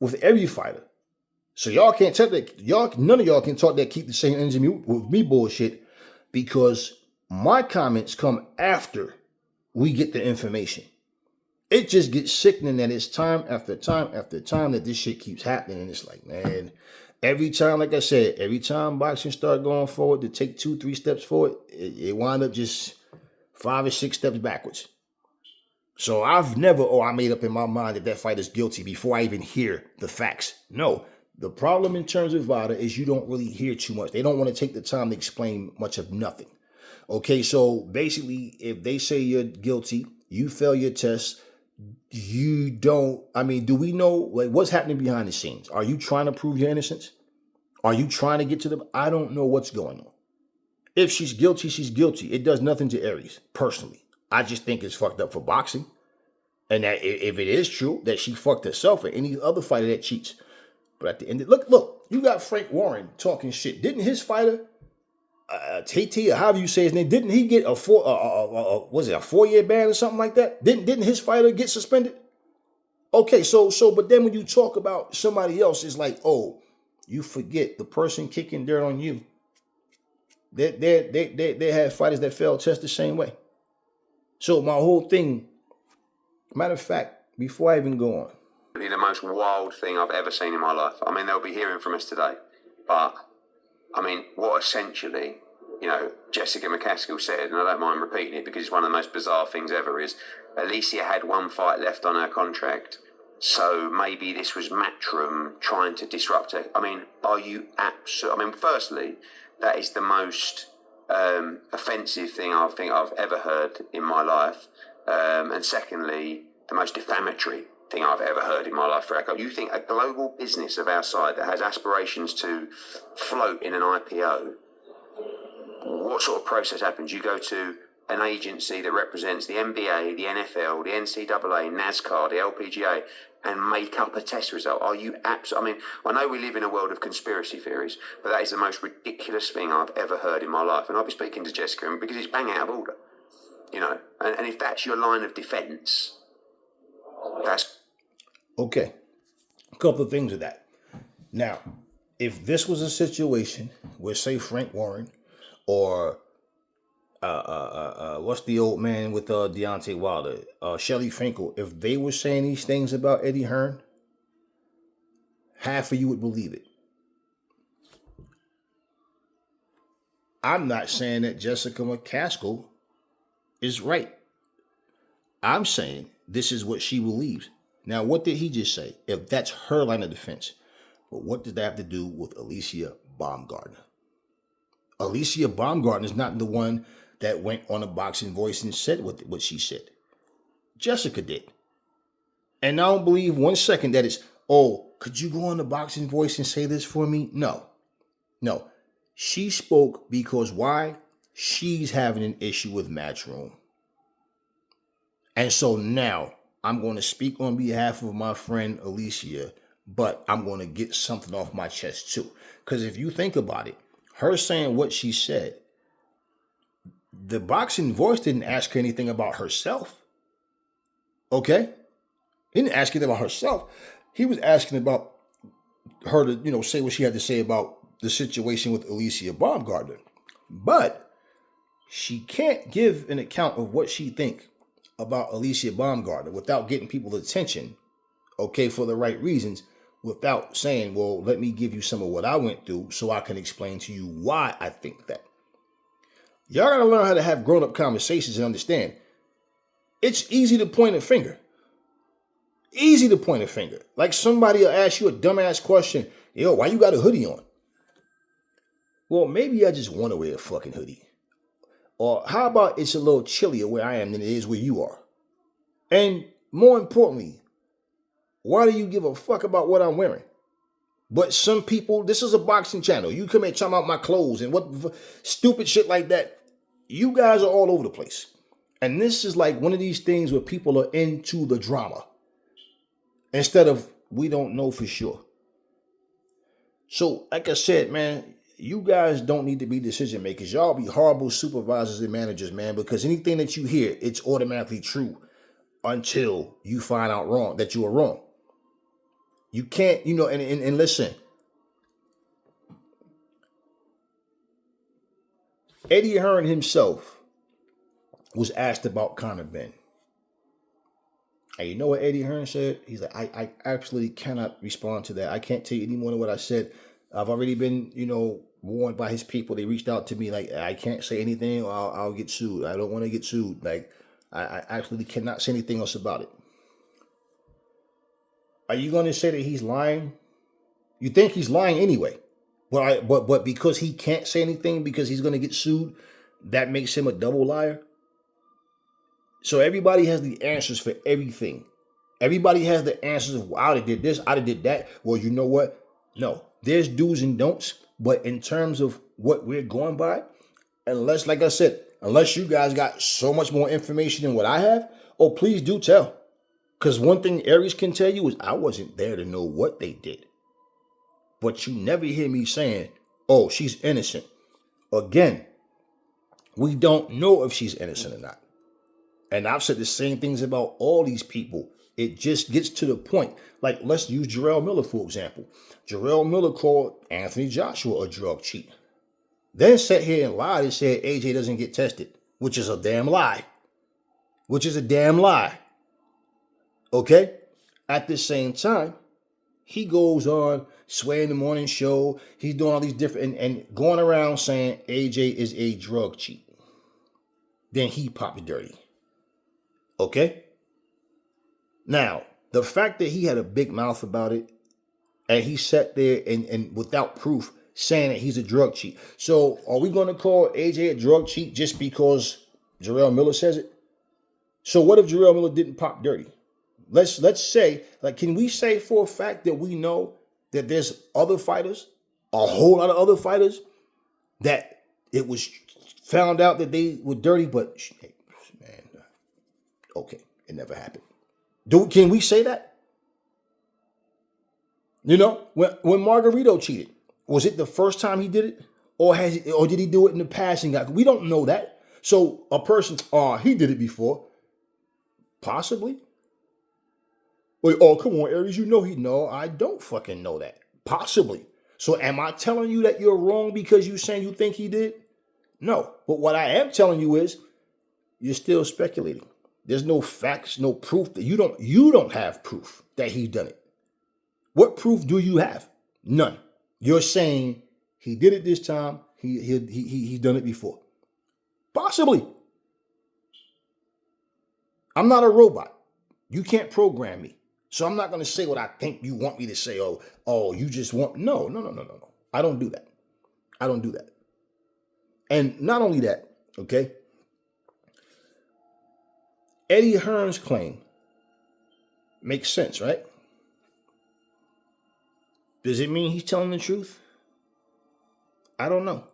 with every fighter. So y'all can't tell that, none of y'all can talk that keep the same energy with me bullshit, because my comments come after we get the information. It just gets sickening that it's time after time after time that this shit keeps happening. And it's like, man, every time, like I said, every time boxing start going forward to take 2-3 steps forward, it wind up just 5 or 6 steps backwards. So I've never, I made up in my mind that fight is guilty before I even hear the facts. No, the problem in terms of VADA is you don't really hear too much. They don't want to take the time to explain much of nothing. Okay, so basically, if they say you're guilty, you fail your test, you don't, do we know what's happening behind the scenes? Are you trying to prove your innocence? Are you trying to get to the, I don't know what's going on. If she's guilty, she's guilty. It does nothing to Aries, personally. I just think it's fucked up for boxing. And that if it is true that she fucked herself or any other fighter that cheats. But at the end, look, you got Frank Warren talking shit. Didn't his fighter, Tate, or however you say his name, didn't he get a 4-year ban or something like that? Didn't his fighter get suspended? Okay, so but then when you talk about somebody else, it's like, oh, you forget the person kicking dirt on you. They had fighters that failed test the same way. So my whole thing, matter of fact, before I even go on, the most wild thing I've ever seen in my life. They'll be hearing from us today, but what essentially, Jessica McCaskill said, and I don't mind repeating it because it's one of the most bizarre things ever, is Alicia had one fight left on her contract, so maybe this was Matchroom trying to disrupt her. Are you absolutely, firstly, that is the most offensive thing I think I've ever heard in my life, and secondly, the most defamatory thing I've ever heard in my life. You think a global business of our side that has aspirations to float in an IPO, what sort of process happens? You go to an agency that represents the NBA, the NFL, the NCAA, NASCAR, the LPGA, and make up a test result. Are you absolutely? I know we live in a world of conspiracy theories, but that is the most ridiculous thing I've ever heard in my life. And I'll be speaking to Jessica because it's bang out of order. And if that's your line of defense, that's okay. A couple of things with that. Now, if this was a situation where, say, Frank Warren or what's the old man with Deontay Wilder, Shelly Finkel, if they were saying these things about Eddie Hearn, half of you would believe it. I'm not saying that Jessica McCaskill is right. I'm saying this is what she believes. Now, what did he just say? If that's her line of defense, but what does that have to do with Alicia Baumgartner? Alicia Baumgartner is not the one that went on a Boxing Voice and said what she said. Jessica did. And I don't believe 1 second that it's, oh, could you go on the Boxing Voice and say this for me? No. She spoke because why? She's having an issue with Matchroom. And so now I'm going to speak on behalf of my friend Alicia, but I'm going to get something off my chest too. Because if you think about it, her saying what she said, the Boxing Voice didn't ask her anything about herself. Okay? He didn't ask anything about herself. He was asking about her to, say what she had to say about the situation with Alicia Baumgartner. But she can't give an account of what she think about Alicia Baumgartner without getting people's attention, okay, for the right reasons, without saying, well, let me give you some of what I went through so I can explain to you why I think that. Y'all got to learn how to have grown-up conversations and understand. It's easy to point a finger. Easy to point a finger. Like somebody will ask you a dumbass question. Yo, why you got a hoodie on? Well, maybe I just want to wear a fucking hoodie. Or how about it's a little chillier where I am than it is where you are? And more importantly, why do you give a fuck about what I'm wearing? But some people, this is a boxing channel. You come and talk about my clothes and what stupid shit like that. You guys are all over the place. And this is like one of these things where people are into the drama instead of we don't know for sure. So, like I said, man, you guys don't need to be decision makers. Y'all be horrible supervisors and managers, man, because anything that you hear, it's automatically true until you find out wrong, that you are wrong. You can't, and listen. Eddie Hearn himself was asked about Conor Ben. And you know what Eddie Hearn said? He's like, I absolutely cannot respond to that. I can't tell you any more than what I said. I've already been, warned by his people. They reached out to me like, I can't say anything or I'll get sued. I don't want to get sued. Like, I absolutely cannot say anything else about it. Are you going to say that he's lying? You think he's lying anyway. But because he can't say anything because he's going to get sued, that makes him a double liar? So everybody has the answers for everything. Everybody has the answers of, I did this, I did that. Well, you know what? No, there's do's and don'ts. But in terms of what we're going by, unless, like I said, unless you guys got so much more information than what I have, oh, please do tell. Because one thing Aries can tell you is I wasn't there to know what they did. But you never hear me saying, oh, she's innocent. Again, we don't know if she's innocent or not. And I've said the same things about all these people. It just gets to the point. Like, let's use Jarrell Miller, for example. Jarrell Miller called Anthony Joshua a drug cheat. Then sat here and lied and said AJ doesn't get tested, which is a damn lie. Okay? At the same time, he goes on Sway in the Morning Show. He's doing all these different and going around saying AJ is a drug cheat. Then he popped dirty. Okay? Now, the fact that he had a big mouth about it and he sat there and without proof saying that he's a drug cheat. So are we going to call AJ a drug cheat just because Jarrell Miller says it? So what if Jarrell Miller didn't pop dirty? Let's say, like, can we say for a fact that we know that there's other fighters, a whole lot of other fighters, that it was found out that they were dirty, but man, okay, it never happened. Can we say that? When Margarito cheated, was it the first time he did it, or did he do it in the past and got? We don't know that. So a person, he did it before, possibly. Wait, come on, Aries, No, I don't fucking know that. Possibly. So am I telling you that you're wrong because you're saying you think he did? No. But what I am telling you is you're still speculating. There's no facts, no proof that you don't have proof that he done it. What proof do you have? None. You're saying he did it this time. He done it before. Possibly. I'm not a robot. You can't program me. So I'm not going to say what I think you want me to say. Oh, you just want... No. I don't do that. And not only that, okay? Eddie Hearn's claim makes sense, right? Does it mean he's telling the truth? I don't know.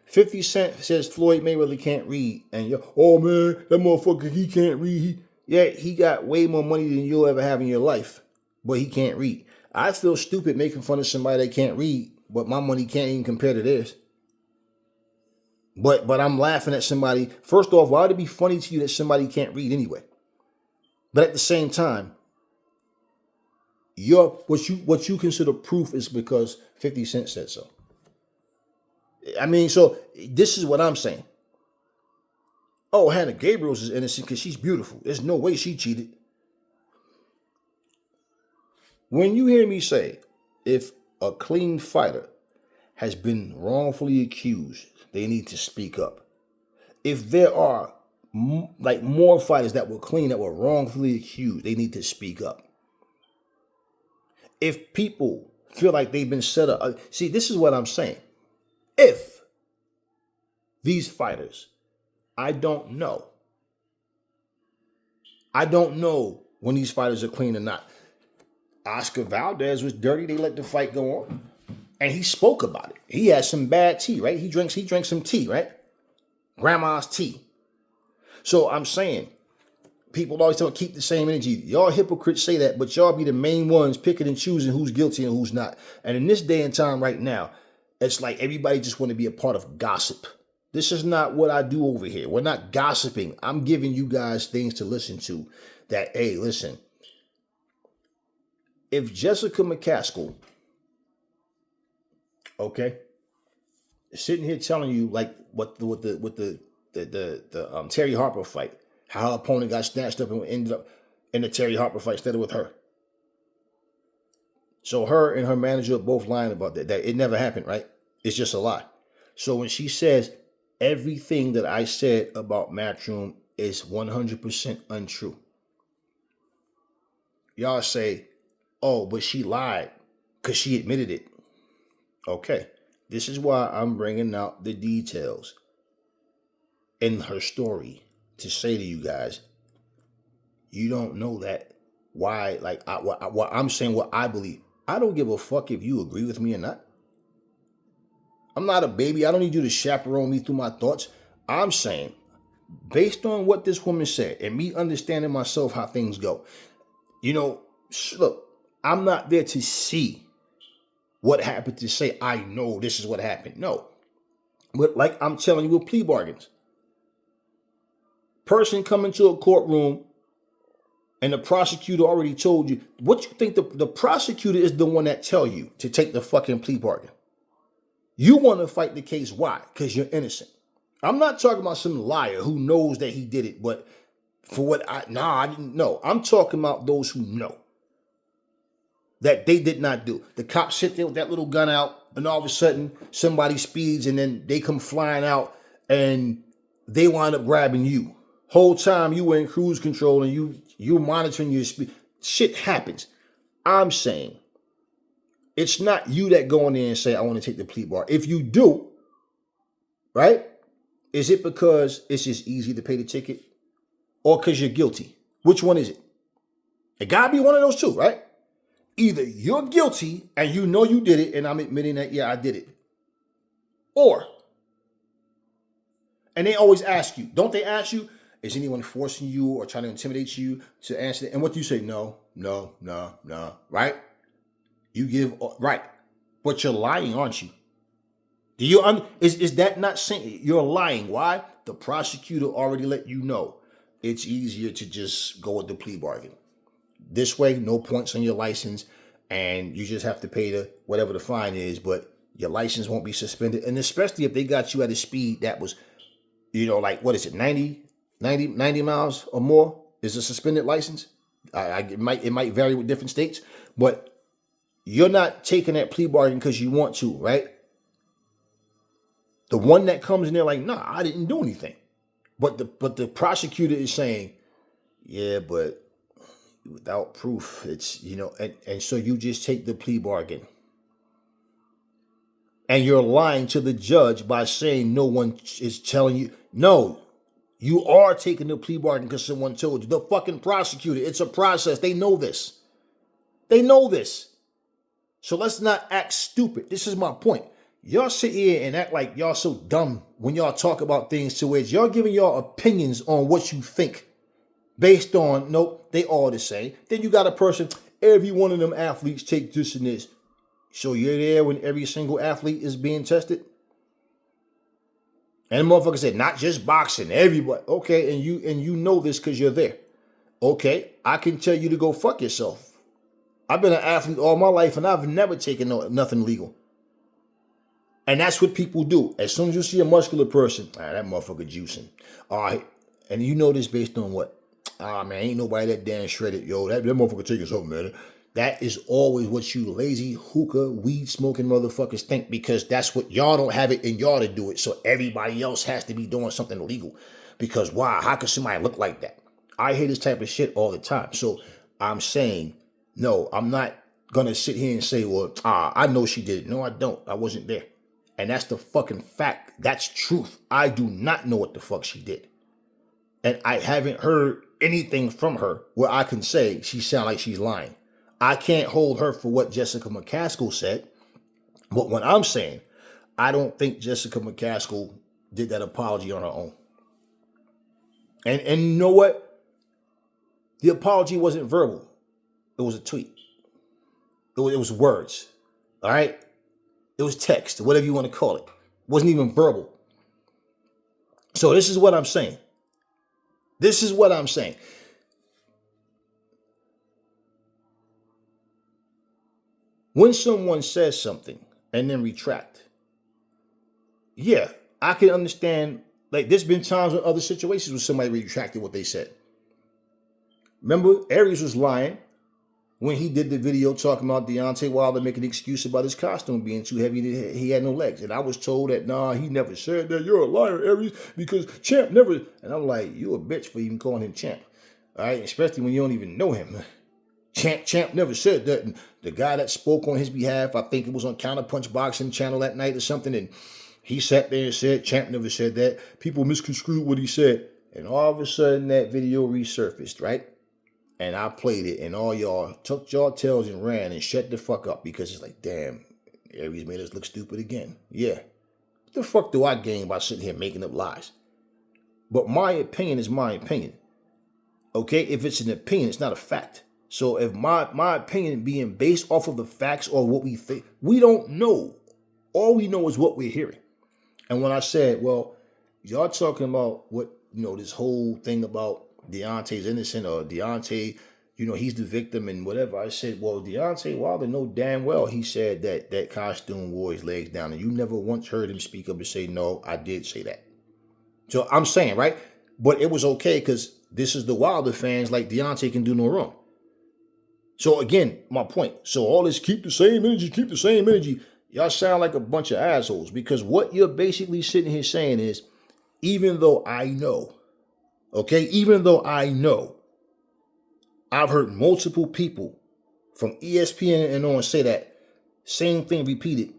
50 Cent says Floyd Mayweather can't read. And oh man, that motherfucker, he can't read. He got way more money than you'll ever have in your life, but he can't read. I feel stupid making fun of somebody that can't read, but my money can't even compare to theirs. But I'm laughing at somebody. First off, why would it be funny to you that somebody can't read anyway? But at the same time, what you consider proof is because 50 Cent said so. I mean, so this is what I'm saying. Oh, Hannah Gabriel's is innocent because she's beautiful. There's no way she cheated. When you hear me say, if a clean fighter has been wrongfully accused, they need to speak up. If there are more fighters that were clean that were wrongfully accused, they need to speak up. If people feel like they've been set up, see, this is what I'm saying. If these fighters, I don't know when these fighters are clean or not. Oscar Valdez was dirty. They let the fight go on. And he spoke about it. He has some bad tea, right? He drinks some tea, right? Grandma's tea. So I'm saying, people always tell me keep the same energy. Y'all hypocrites say that, but y'all be the main ones picking and choosing who's guilty and who's not. And in this day and time right now, it's like everybody just want to be a part of gossip. This is not what I do over here. We're not gossiping. I'm giving you guys things to listen to that, hey, listen. If Jessica McCaskill, okay, sitting here telling you like what the Terry Harper fight, how her opponent got snatched up and ended up in the Terry Harper fight instead of with her. So her and her manager are both lying about that. That it never happened, right? It's just a lie. So when she says everything that I said about Matchroom is 100% untrue, y'all say, oh, but she lied because she admitted it. Okay, this is why I'm bringing out the details in her story to say to you guys, you don't know that. Why? Like, what I'm saying, what I believe. I don't give a fuck if you agree with me or not. I'm not a baby. I don't need you to chaperone me through my thoughts. I'm saying, based on what this woman said and me understanding myself how things go, look, I'm not there to see what happened to say, I know this is what happened. No. But like I'm telling you with plea bargains, person coming to a courtroom and the prosecutor already told you, what you think the prosecutor is the one that tell you to take the fucking plea bargain. You want to fight the case. Why? Because you're innocent. I'm not talking about some liar who knows that he did it, but I didn't know. I'm talking about those who know that they did not do. The cops sit there with that little gun out, and all of a sudden somebody speeds, and then they come flying out, and they wind up grabbing you. Whole time you were in cruise control, and you're monitoring your speed. Shit happens. I'm saying it's not you that go in there and say, I want to take the plea bar. If you do, right? Is it because it's just easy to pay the ticket, or because you're guilty? Which one is it? It gotta be one of those two, right? Either you're guilty and you know you did it, and I'm admitting that, yeah, I did it. Or, and they always ask you, don't they ask you, is anyone forcing you or trying to intimidate you to answer it? And what do you say? No, right? You give, right. But you're lying, aren't you? Do you, is that not saying you're lying? Why? The prosecutor already let you know it's easier to just go with the plea bargain. This way, no points on your license, and you just have to pay whatever the fine is, but your license won't be suspended. And especially if they got you at a speed that was, like, what is it, 90 miles or more is a suspended license. It might vary with different states, but you're not taking that plea bargain because you want to, right? The one that comes in there like, nah, I didn't do anything. But the prosecutor is saying, yeah, but without proof, it's, and so you just take the plea bargain. And you're lying to the judge by saying no one is telling you. No, you are taking the plea bargain because someone told you. The fucking prosecutor, it's a process. They know this. So let's not act stupid. This is my point. Y'all sit here and act like y'all so dumb when y'all talk about things to where y'all giving y'all opinions on what you think based on, nope, they all the same. Then you got a person, every one of them athletes take this and this. So you're there when every single athlete is being tested? And the motherfucker said, not just boxing, everybody. Okay, and you know this because you're there. Okay, I can tell you to go fuck yourself. I've been an athlete all my life, and I've never taken nothing legal. And that's what people do. As soon as you see a muscular person, that motherfucker juicing. All right. And you know this based on what? Man, ain't nobody that damn shredded. Yo, that motherfucker taking something, man. That is always what you lazy, hookah, weed smoking motherfuckers think, because that's what y'all don't have it in y'all to do it. So everybody else has to be doing something illegal. Because why? How could somebody look like that? I hear this type of shit all the time. So I'm saying, no, I'm not going to sit here and say, well, I know she did it. No, I don't. I wasn't there. And that's the fucking fact. That's truth. I do not know what the fuck she did. And I haven't heard anything from her where I can say she sounds like she's lying. I can't hold her for what Jessica McCaskill said. But what I'm saying, I don't think Jessica McCaskill did that apology on her own. And you know what? The apology wasn't verbal. It was a tweet. It was words. All right? It was text, whatever you want to call it. It wasn't even verbal. So this is what I'm saying. This is what I'm saying. When someone says something and then retract, yeah, I can understand. Like, there's been times in other situations where somebody retracted what they said. Remember, Aries was lying when he did the video talking about Deontay Wilder making an excuse about his costume being too heavy, he had no legs. And I was told that, nah, he never said that. You're a liar, Aries, because Champ never. And I'm like, you a bitch for even calling him Champ. All right, especially when you don't even know him. Champ never said that. And the guy that spoke on his behalf, I think it was on Counterpunch Boxing Channel that night or something, and he sat there and said, Champ never said that. People misconstrued what he said. And all of a sudden, that video resurfaced, right? And I played it, and all y'all took y'all tails and ran and shut the fuck up, because it's like, damn, Aries made us look stupid again. Yeah. What the fuck do I gain by sitting here making up lies? But my opinion is my opinion. Okay? If it's an opinion, it's not a fact. So if my opinion being based off of the facts or what we think, we don't know. All we know is what we're hearing. And when I said, well, y'all talking about what, this whole thing about Deontay's innocent, or Deontay, he's the victim and whatever. I said, well, Deontay Wilder know damn well he said that costume wore his legs down, and you never once heard him speak up and say, no, I did say that. So I'm saying, right? But it was okay, because this is the Wilder fans, like Deontay can do no wrong. So again, my point. So all this keep the same energy. Y'all sound like a bunch of assholes, because what you're basically sitting here saying is, even though I know, I've heard multiple people from ESPN and on say that same thing repeated,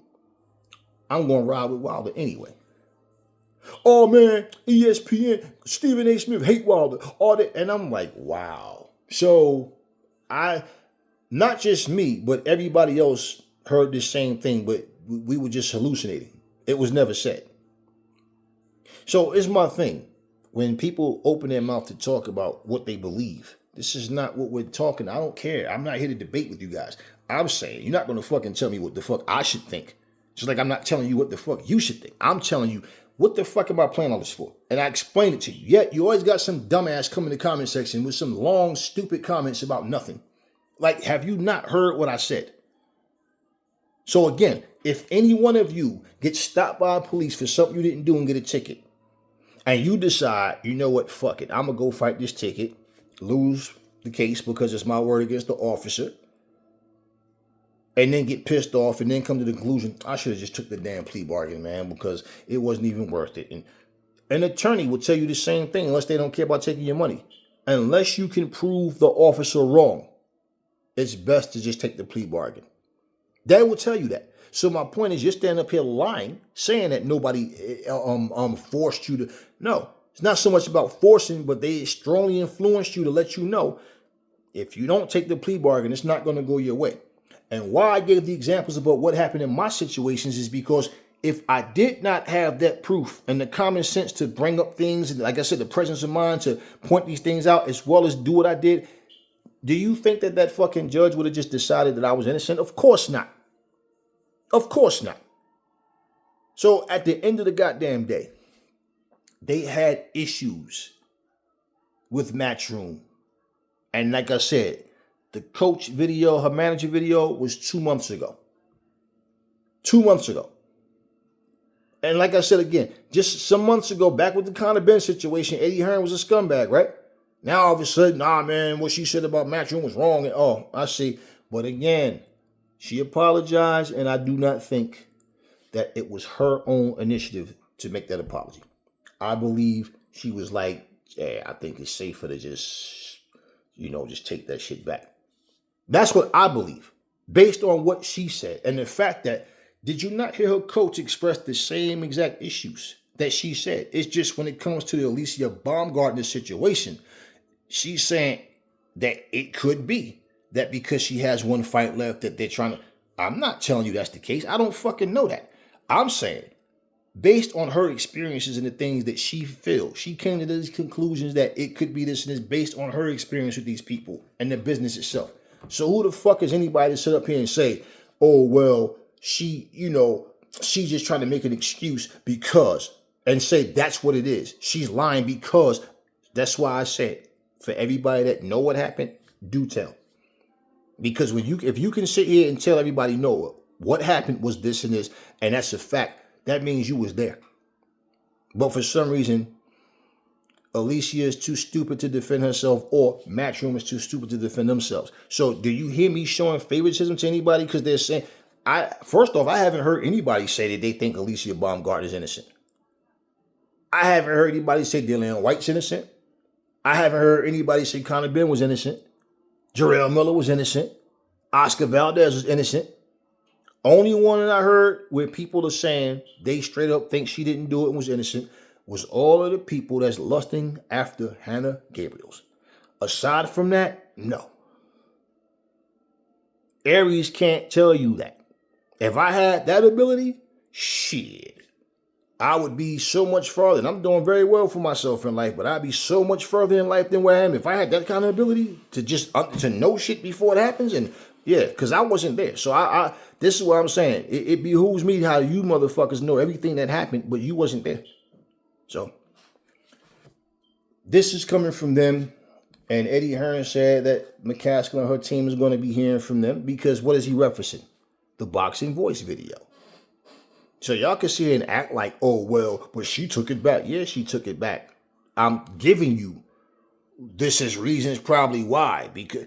I'm going to ride with Wilder anyway. Oh man, ESPN, Stephen A. Smith hate Wilder, all that. And I'm like, wow. So not just me, but everybody else heard the same thing, but we were just hallucinating. It was never said. So it's my thing. When people open their mouth to talk about what they believe, this is not what we're talking. I don't care. I'm not here to debate with you guys. I'm saying you're not going to fucking tell me what the fuck I should think. Just like I'm not telling you what the fuck you should think. I'm telling you, what the fuck am I playing all this for? And I explain it to you. Yet you always got some dumbass come in the comment section with some long, stupid comments about nothing. Like, have you not heard what I said? So again, if any one of you gets stopped by police for something you didn't do and get a ticket, and you decide, you know what, fuck it, I'm going to go fight this ticket, lose the case because it's my word against the officer, and then get pissed off and then come to the conclusion, I should have just took the damn plea bargain, man, because it wasn't even worth it. And an attorney will tell you the same thing unless they don't care about taking your money. Unless you can prove the officer wrong, it's best to just take the plea bargain. They will tell you that. So my point is, you're standing up here lying, saying that nobody forced you to. No, it's not so much about forcing, but they strongly influenced you to let you know, if you don't take the plea bargain, it's not going to go your way. And why I gave the examples about what happened in my situations is because if I did not have that proof and the common sense to bring up things, and like I said, the presence of mind to point these things out as well as do what I did, do you think that fucking judge would have just decided that I was innocent? Of course not. Of course not. So at the end of the goddamn day, they had issues with Matchroom. And like I said, The coach video, her manager video was 2 months ago. 2 months ago. And like I said again, just some months ago, back with the Conor Ben situation, Eddie Hearn was a scumbag, right? Now all of a sudden, nah, man, what she said about Matchroom was wrong. And, oh, I see. But again, she apologized, and I do not think that it was her own initiative to make that apology. I believe she was like, yeah, I think it's safer to just, just take that shit back. That's what I believe, based on what she said. And the fact that, did you not hear her coach express the same exact issues that she said? It's just when it comes to the Alicia Baumgartner situation, she's saying that it could be that because she has one fight left that they're trying to... I'm not telling you that's the case. I don't fucking know that. I'm saying, based on her experiences and the things that she feels, she came to these conclusions that it could be this and this based on her experience with these people and the business itself. So who the fuck is anybody to sit up here and say, oh, well, she's just trying to make an excuse because, and say that's what it is. She's lying because. That's why I said, for everybody that know what happened, do tell. Because if you can sit here and tell everybody, no, what happened was this and this, and that's a fact, that means you was there. But for some reason, Alicia is too stupid to defend herself, or Matchroom is too stupid to defend themselves. So do you hear me showing favoritism to anybody? Because they're saying, first off, I haven't heard anybody say that they think Alicia Baumgartner is innocent. I haven't heard anybody say Dillian White's innocent. I haven't heard anybody say Conor Ben was innocent. Jarrell Miller was innocent. Oscar Valdez was innocent. Only one that I heard where people are saying they straight up think she didn't do it and was innocent was all of the people that's lusting after Hannah Gabriels. Aside from that, no. Aries can't tell you that. If I had that ability, shit, I would be so much further. And I'm doing very well for myself in life, but I'd be so much further in life than where I am if I had that kind of ability to just to know shit before it happens. And yeah, because I wasn't there. So I this is what I'm saying. It behooves me how you motherfuckers know everything that happened, but you wasn't there. So this is coming from them. And Eddie Hearn said that McCaskill and her team is going to be hearing from them because what is he referencing? The Boxing Voice video. So y'all can see and act like, oh, well, but she took it back. Yeah, she took it back. I'm giving you, this is reasons probably why. Because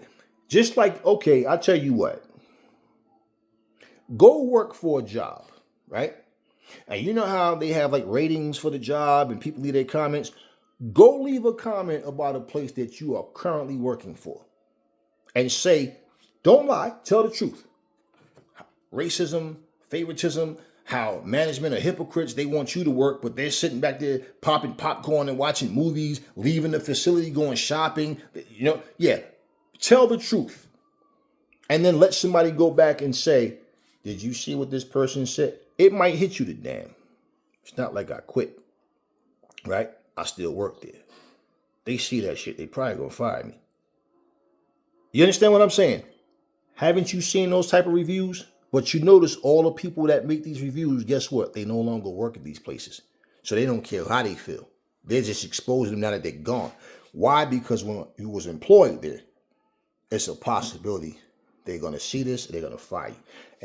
just like, okay, I'll tell you what. Go work for a job, right? And you know how they have like ratings for the job and people leave their comments? Go leave a comment about a place that you are currently working for. And say, don't lie, tell the truth. Racism, favoritism, how management are hypocrites. They want you to work, but they're sitting back there popping popcorn and watching movies, leaving the facility, going shopping. Yeah, tell the truth. And then let somebody go back and say, did you see what this person said? It might hit you to damn. It's not like I quit, right? I still work there. They see that shit, they probably gonna fire me. You understand what I'm saying? Haven't you seen those type of reviews? But you notice all the people that make these reviews, guess what? They no longer work at these places. So they don't care how they feel. They're just exposing them now that they're gone. Why? Because when you was employed there, it's a possibility they're going to see this, they're going to fire you.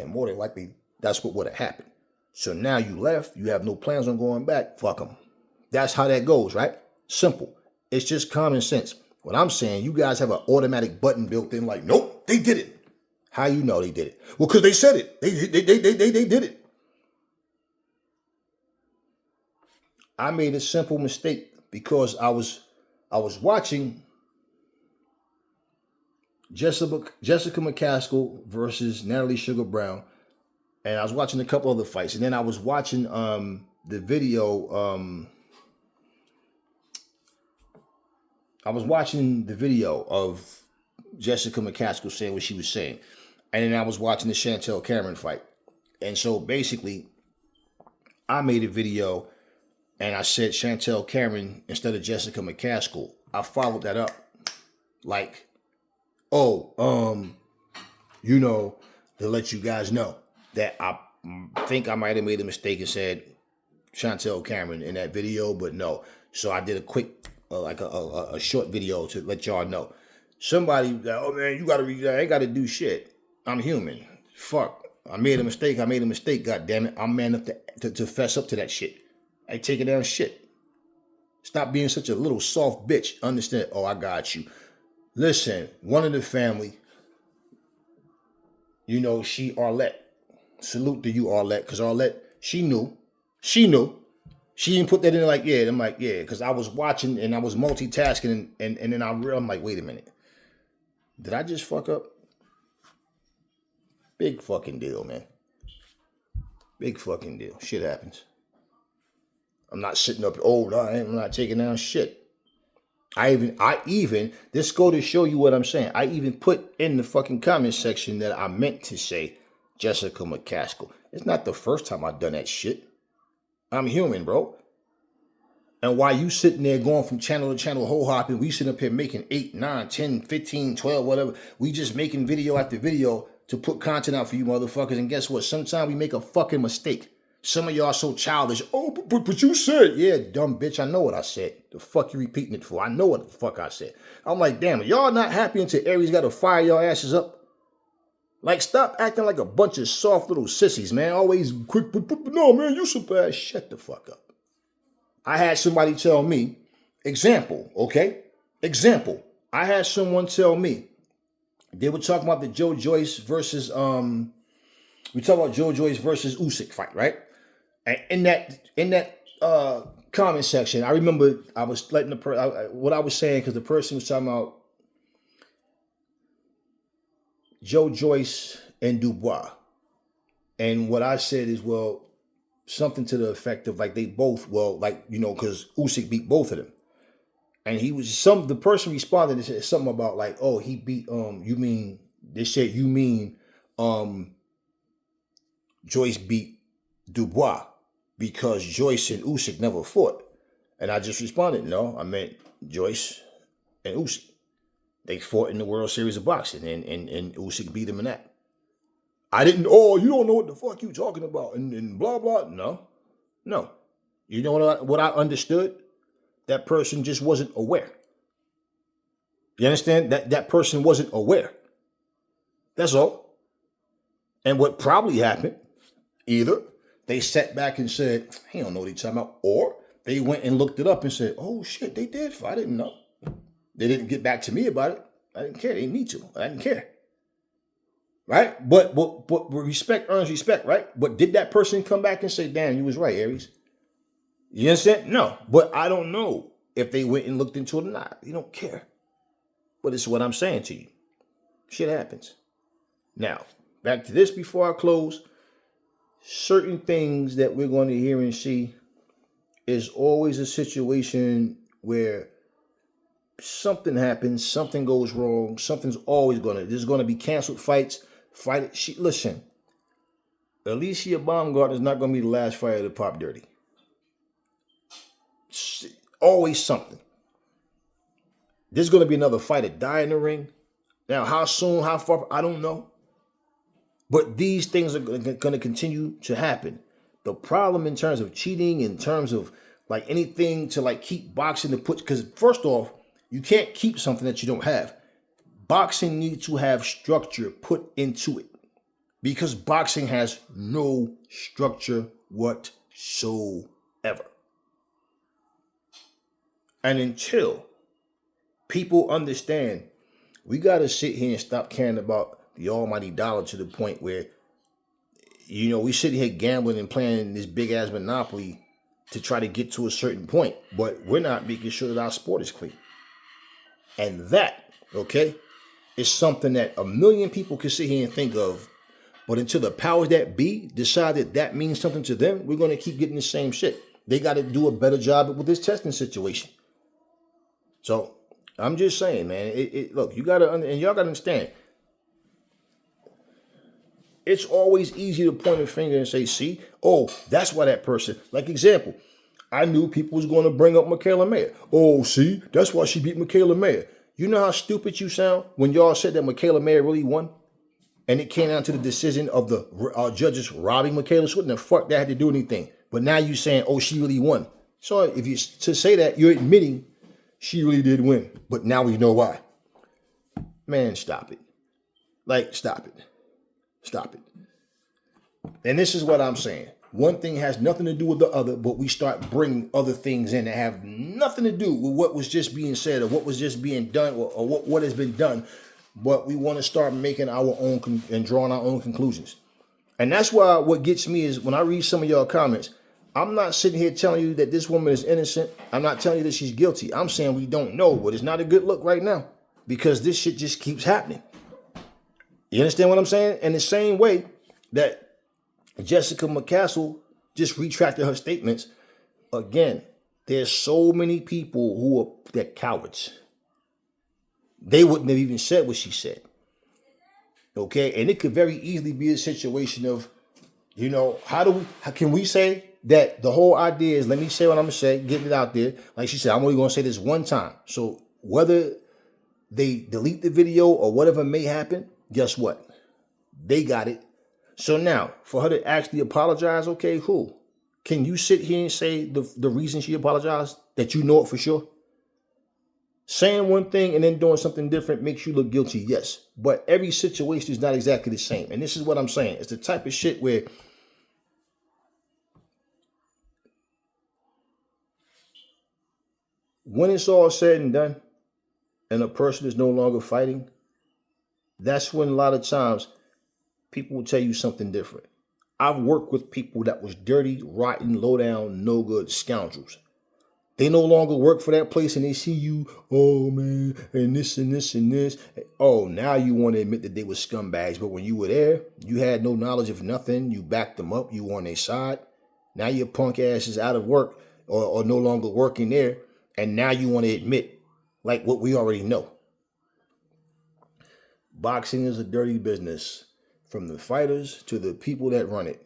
And more than likely, that's what would have happened. So now you left, you have no plans on going back, fuck them. That's how that goes, right? Simple. It's just common sense. What I'm saying, you guys have an automatic button built in like, nope, they did it. How you know they did it? Well, because they said it. They did it. I made a simple mistake because I was watching Jessica McCaskill versus Natalie Sugar Brown, and I was watching a couple other fights, and then I was watching the video. I was watching the video of Jessica McCaskill saying what she was saying. And then I was watching the Chantel Cameron fight. And so basically, I made a video and I said Chantel Cameron instead of Jessica McCaskill. I followed that up like, to let you guys know that I think I might have made a mistake and said Chantel Cameron in that video, but no. So I did a quick, a short video to let y'all know. Somebody, oh man, you gotta read that. I ain't gotta do shit. I'm human. Fuck. I made a mistake. God damn it. I'm man enough to fess up to that shit. I ain't taking down shit. Stop being such a little soft bitch. Understand? Oh, I got you. Listen, one of the family, she Arlette. Salute to you, Arlette, because Arlette, she knew. She didn't put that in like, yeah. I'm like, yeah, because I was watching and I was multitasking and then I'm like, wait a minute. Did I just fuck up? Big fucking deal, man. Big fucking deal. Shit happens. I'm not sitting up, I'm not taking down shit. I even, this go to show you what I'm saying. I even put in the fucking comment section that I meant to say Jessica McCaskill. It's not the first time I've done that shit. I'm human, bro. And while you sitting there going from channel to channel, whole hopping, we sitting up here making 8, 9, 10, 15, 12, whatever. We just making video after video to put content out for you motherfuckers. And guess what? Sometimes we make a fucking mistake. Some of y'all so childish. Oh, but you said. Yeah, dumb bitch. I know what I said. The fuck you repeating it for? I know what the fuck I said. I'm like, damn, y'all not happy until Aries got to fire y'all asses up? Like, stop acting like a bunch of soft little sissies, man. Always quick, but no, man, you so bad. Shut the fuck up. I had somebody tell me, example, okay? Example. I had someone tell me, they were talking about the Joe Joyce versus, we talk about Joe Joyce versus Usyk fight, right? And in that comment section, I remember I was letting what I was saying, because the person was talking about Joe Joyce and Dubois. And what I said is, well, something to the effect of like they both, because Usyk beat both of them. And the person responded and said something about like, oh, he beat, Joyce beat Dubois because Joyce and Usyk never fought. And I just responded, no, I meant Joyce and Usyk. They fought in the World Series of Boxing and Usyk beat him in that. I didn't, you don't know what the fuck you talking about and blah, blah. No. You know what I understood? That person just wasn't aware. You understand? That person wasn't aware. That's all. And what probably happened, either they sat back and said, he don't know what he's talking about, or they went and looked it up and said, oh shit, they did. I didn't know. They didn't get back to me about it. I didn't care. They didn't need to. I didn't care. Right? But respect earns respect, right? But did that person come back and say, damn, you was right, Aries? You understand? No. But I don't know if they went and looked into it or not. You don't care. But it's what I'm saying to you. Shit happens. Now, back to this before I close. Certain things that we're going to hear and see is always a situation where something happens, something goes wrong, there's going to be canceled fights. Listen, Alicia Baumgartner is not going to be the last fighter to pop dirty. Always something. There's going to be another fighter die in the ring. Now, how soon, how far, I don't know. But these things are going to continue to happen. The problem in terms of cheating, in terms of like anything to like keep boxing to put, because first off, you can't keep something that you don't have. Boxing needs to have structure put into it because boxing has no structure whatsoever. And until people understand, we got to sit here and stop caring about the almighty dollar to the point where, we sit here gambling and playing this big ass monopoly to try to get to a certain point, but we're not making sure that our sport is clean. And that, okay, is something that a million people can sit here and think of, but until the powers that be decide that means something to them, we're going to keep getting the same shit. They got to do a better job with this testing situation. So I'm just saying, man, look, you got to, and y'all got to understand, it's always easy to point a finger and say, see, that's why that person, like example, I knew people was going to bring up Michaela Mayer. Oh, see, that's why she beat Michaela Mayer. You know how stupid you sound when y'all said that Michaela Mayer really won? And it came down to the decision of the judges robbing Michaela. So what the fuck that had to do anything? But now you saying, she really won. So if you to say that, you're admitting she really did win. But now we know why. Man, stop it. Like, stop it. Stop it. And this is what I'm saying. One thing has nothing to do with the other, but we start bringing other things in that have nothing to do with what was just being said or what was just being done or what has been done. But we want to start making our own and drawing our own conclusions. And that's why what gets me is when I read some of y'all comments, I'm not sitting here telling you that this woman is innocent. I'm not telling you that she's guilty. I'm saying we don't know, but it's not a good look right now because this shit just keeps happening. You understand what I'm saying? In the same way that Jessica McCaskill just retracted her statements. Again, there's so many people who are they're cowards. They wouldn't have even said what she said. Okay, and it could very easily be a situation of, how can we say that the whole idea is, let me say what I'm gonna say, getting it out there. Like she said, I'm only gonna say this one time. So whether they delete the video or whatever may happen, guess what? They got it. So now, for her to actually apologize, okay, cool. Can you sit here and say the reason she apologized, that you know it for sure? Saying one thing and then doing something different makes you look guilty, yes. But every situation is not exactly the same. And this is what I'm saying. It's the type of shit where when it's all said and done and a person is no longer fighting, that's when a lot of times people will tell you something different. I've worked with people that was dirty, rotten, low down, no good scoundrels. They no longer work for that place and they see you, oh man, and this and this and this. Oh, now you want to admit that they were scumbags. But when you were there, you had no knowledge of nothing. You backed them up. You were on their side. Now your punk ass is out of work or no longer working there. And now you want to admit like what we already know. Boxing is a dirty business from the fighters to the people that run it.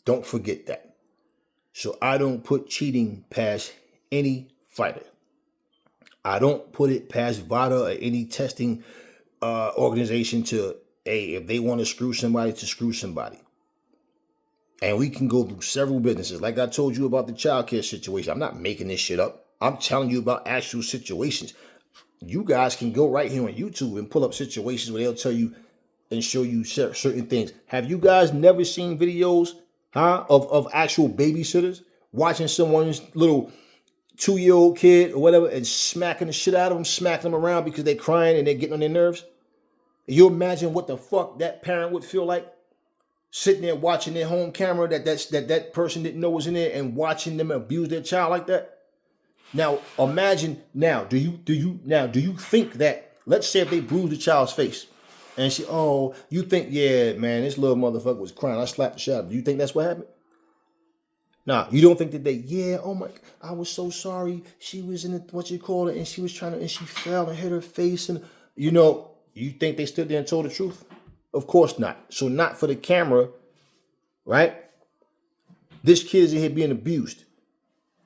Don't forget that. So I don't put cheating past any fighter. I don't put it past VADA or any testing organization to, hey, if they want to screw somebody, to screw somebody. And we can go through several businesses. Like I told you about the childcare situation. I'm not making this shit up. I'm telling you about actual situations. You guys can go right here on YouTube and pull up situations where they'll tell you and show you certain things. Have you guys never seen videos, of actual babysitters watching someone's little 2-year-old kid or whatever and smacking the shit out of them, smacking them around because they're crying and they're getting on their nerves? You imagine what the fuck that parent would feel like sitting there watching their home camera that person didn't know was in there and watching them abuse their child like that? Now imagine do you think that, let's say if they bruise the child's face and you think, yeah, man, this little motherfucker was crying, I slapped the shit out of him. Do you think that's what happened? Nah, you don't think that oh my, I was so sorry. She was in and she was and she fell and hit her face and, you think they stood there and told the truth? Of course not. So not for the camera, right? This kid is in here being abused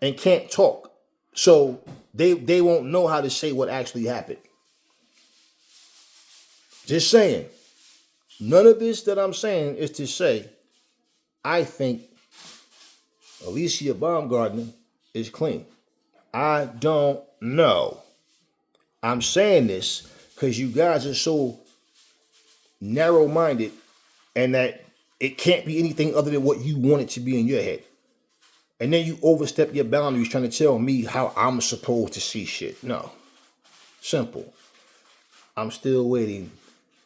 and can't talk. So they won't know how to say what actually happened. Just saying. None of this that I'm saying is to say I think Alicia Baumgardner is clean. I don't know. I'm saying this because you guys are so narrow-minded and that it can't be anything other than what you want it to be in your head. And then you overstep your boundaries trying to tell me how I'm supposed to see shit. No. Simple. I'm still waiting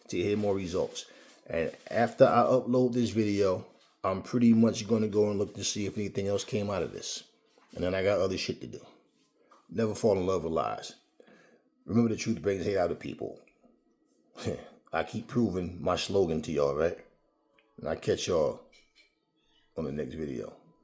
to hear more results. And after I upload this video, I'm pretty much going to go and look to see if anything else came out of this. And then I got other shit to do. Never fall in love with lies. Remember, the truth brings hate out of people. I keep proving my slogan to y'all, right? And I'll catch y'all on the next video.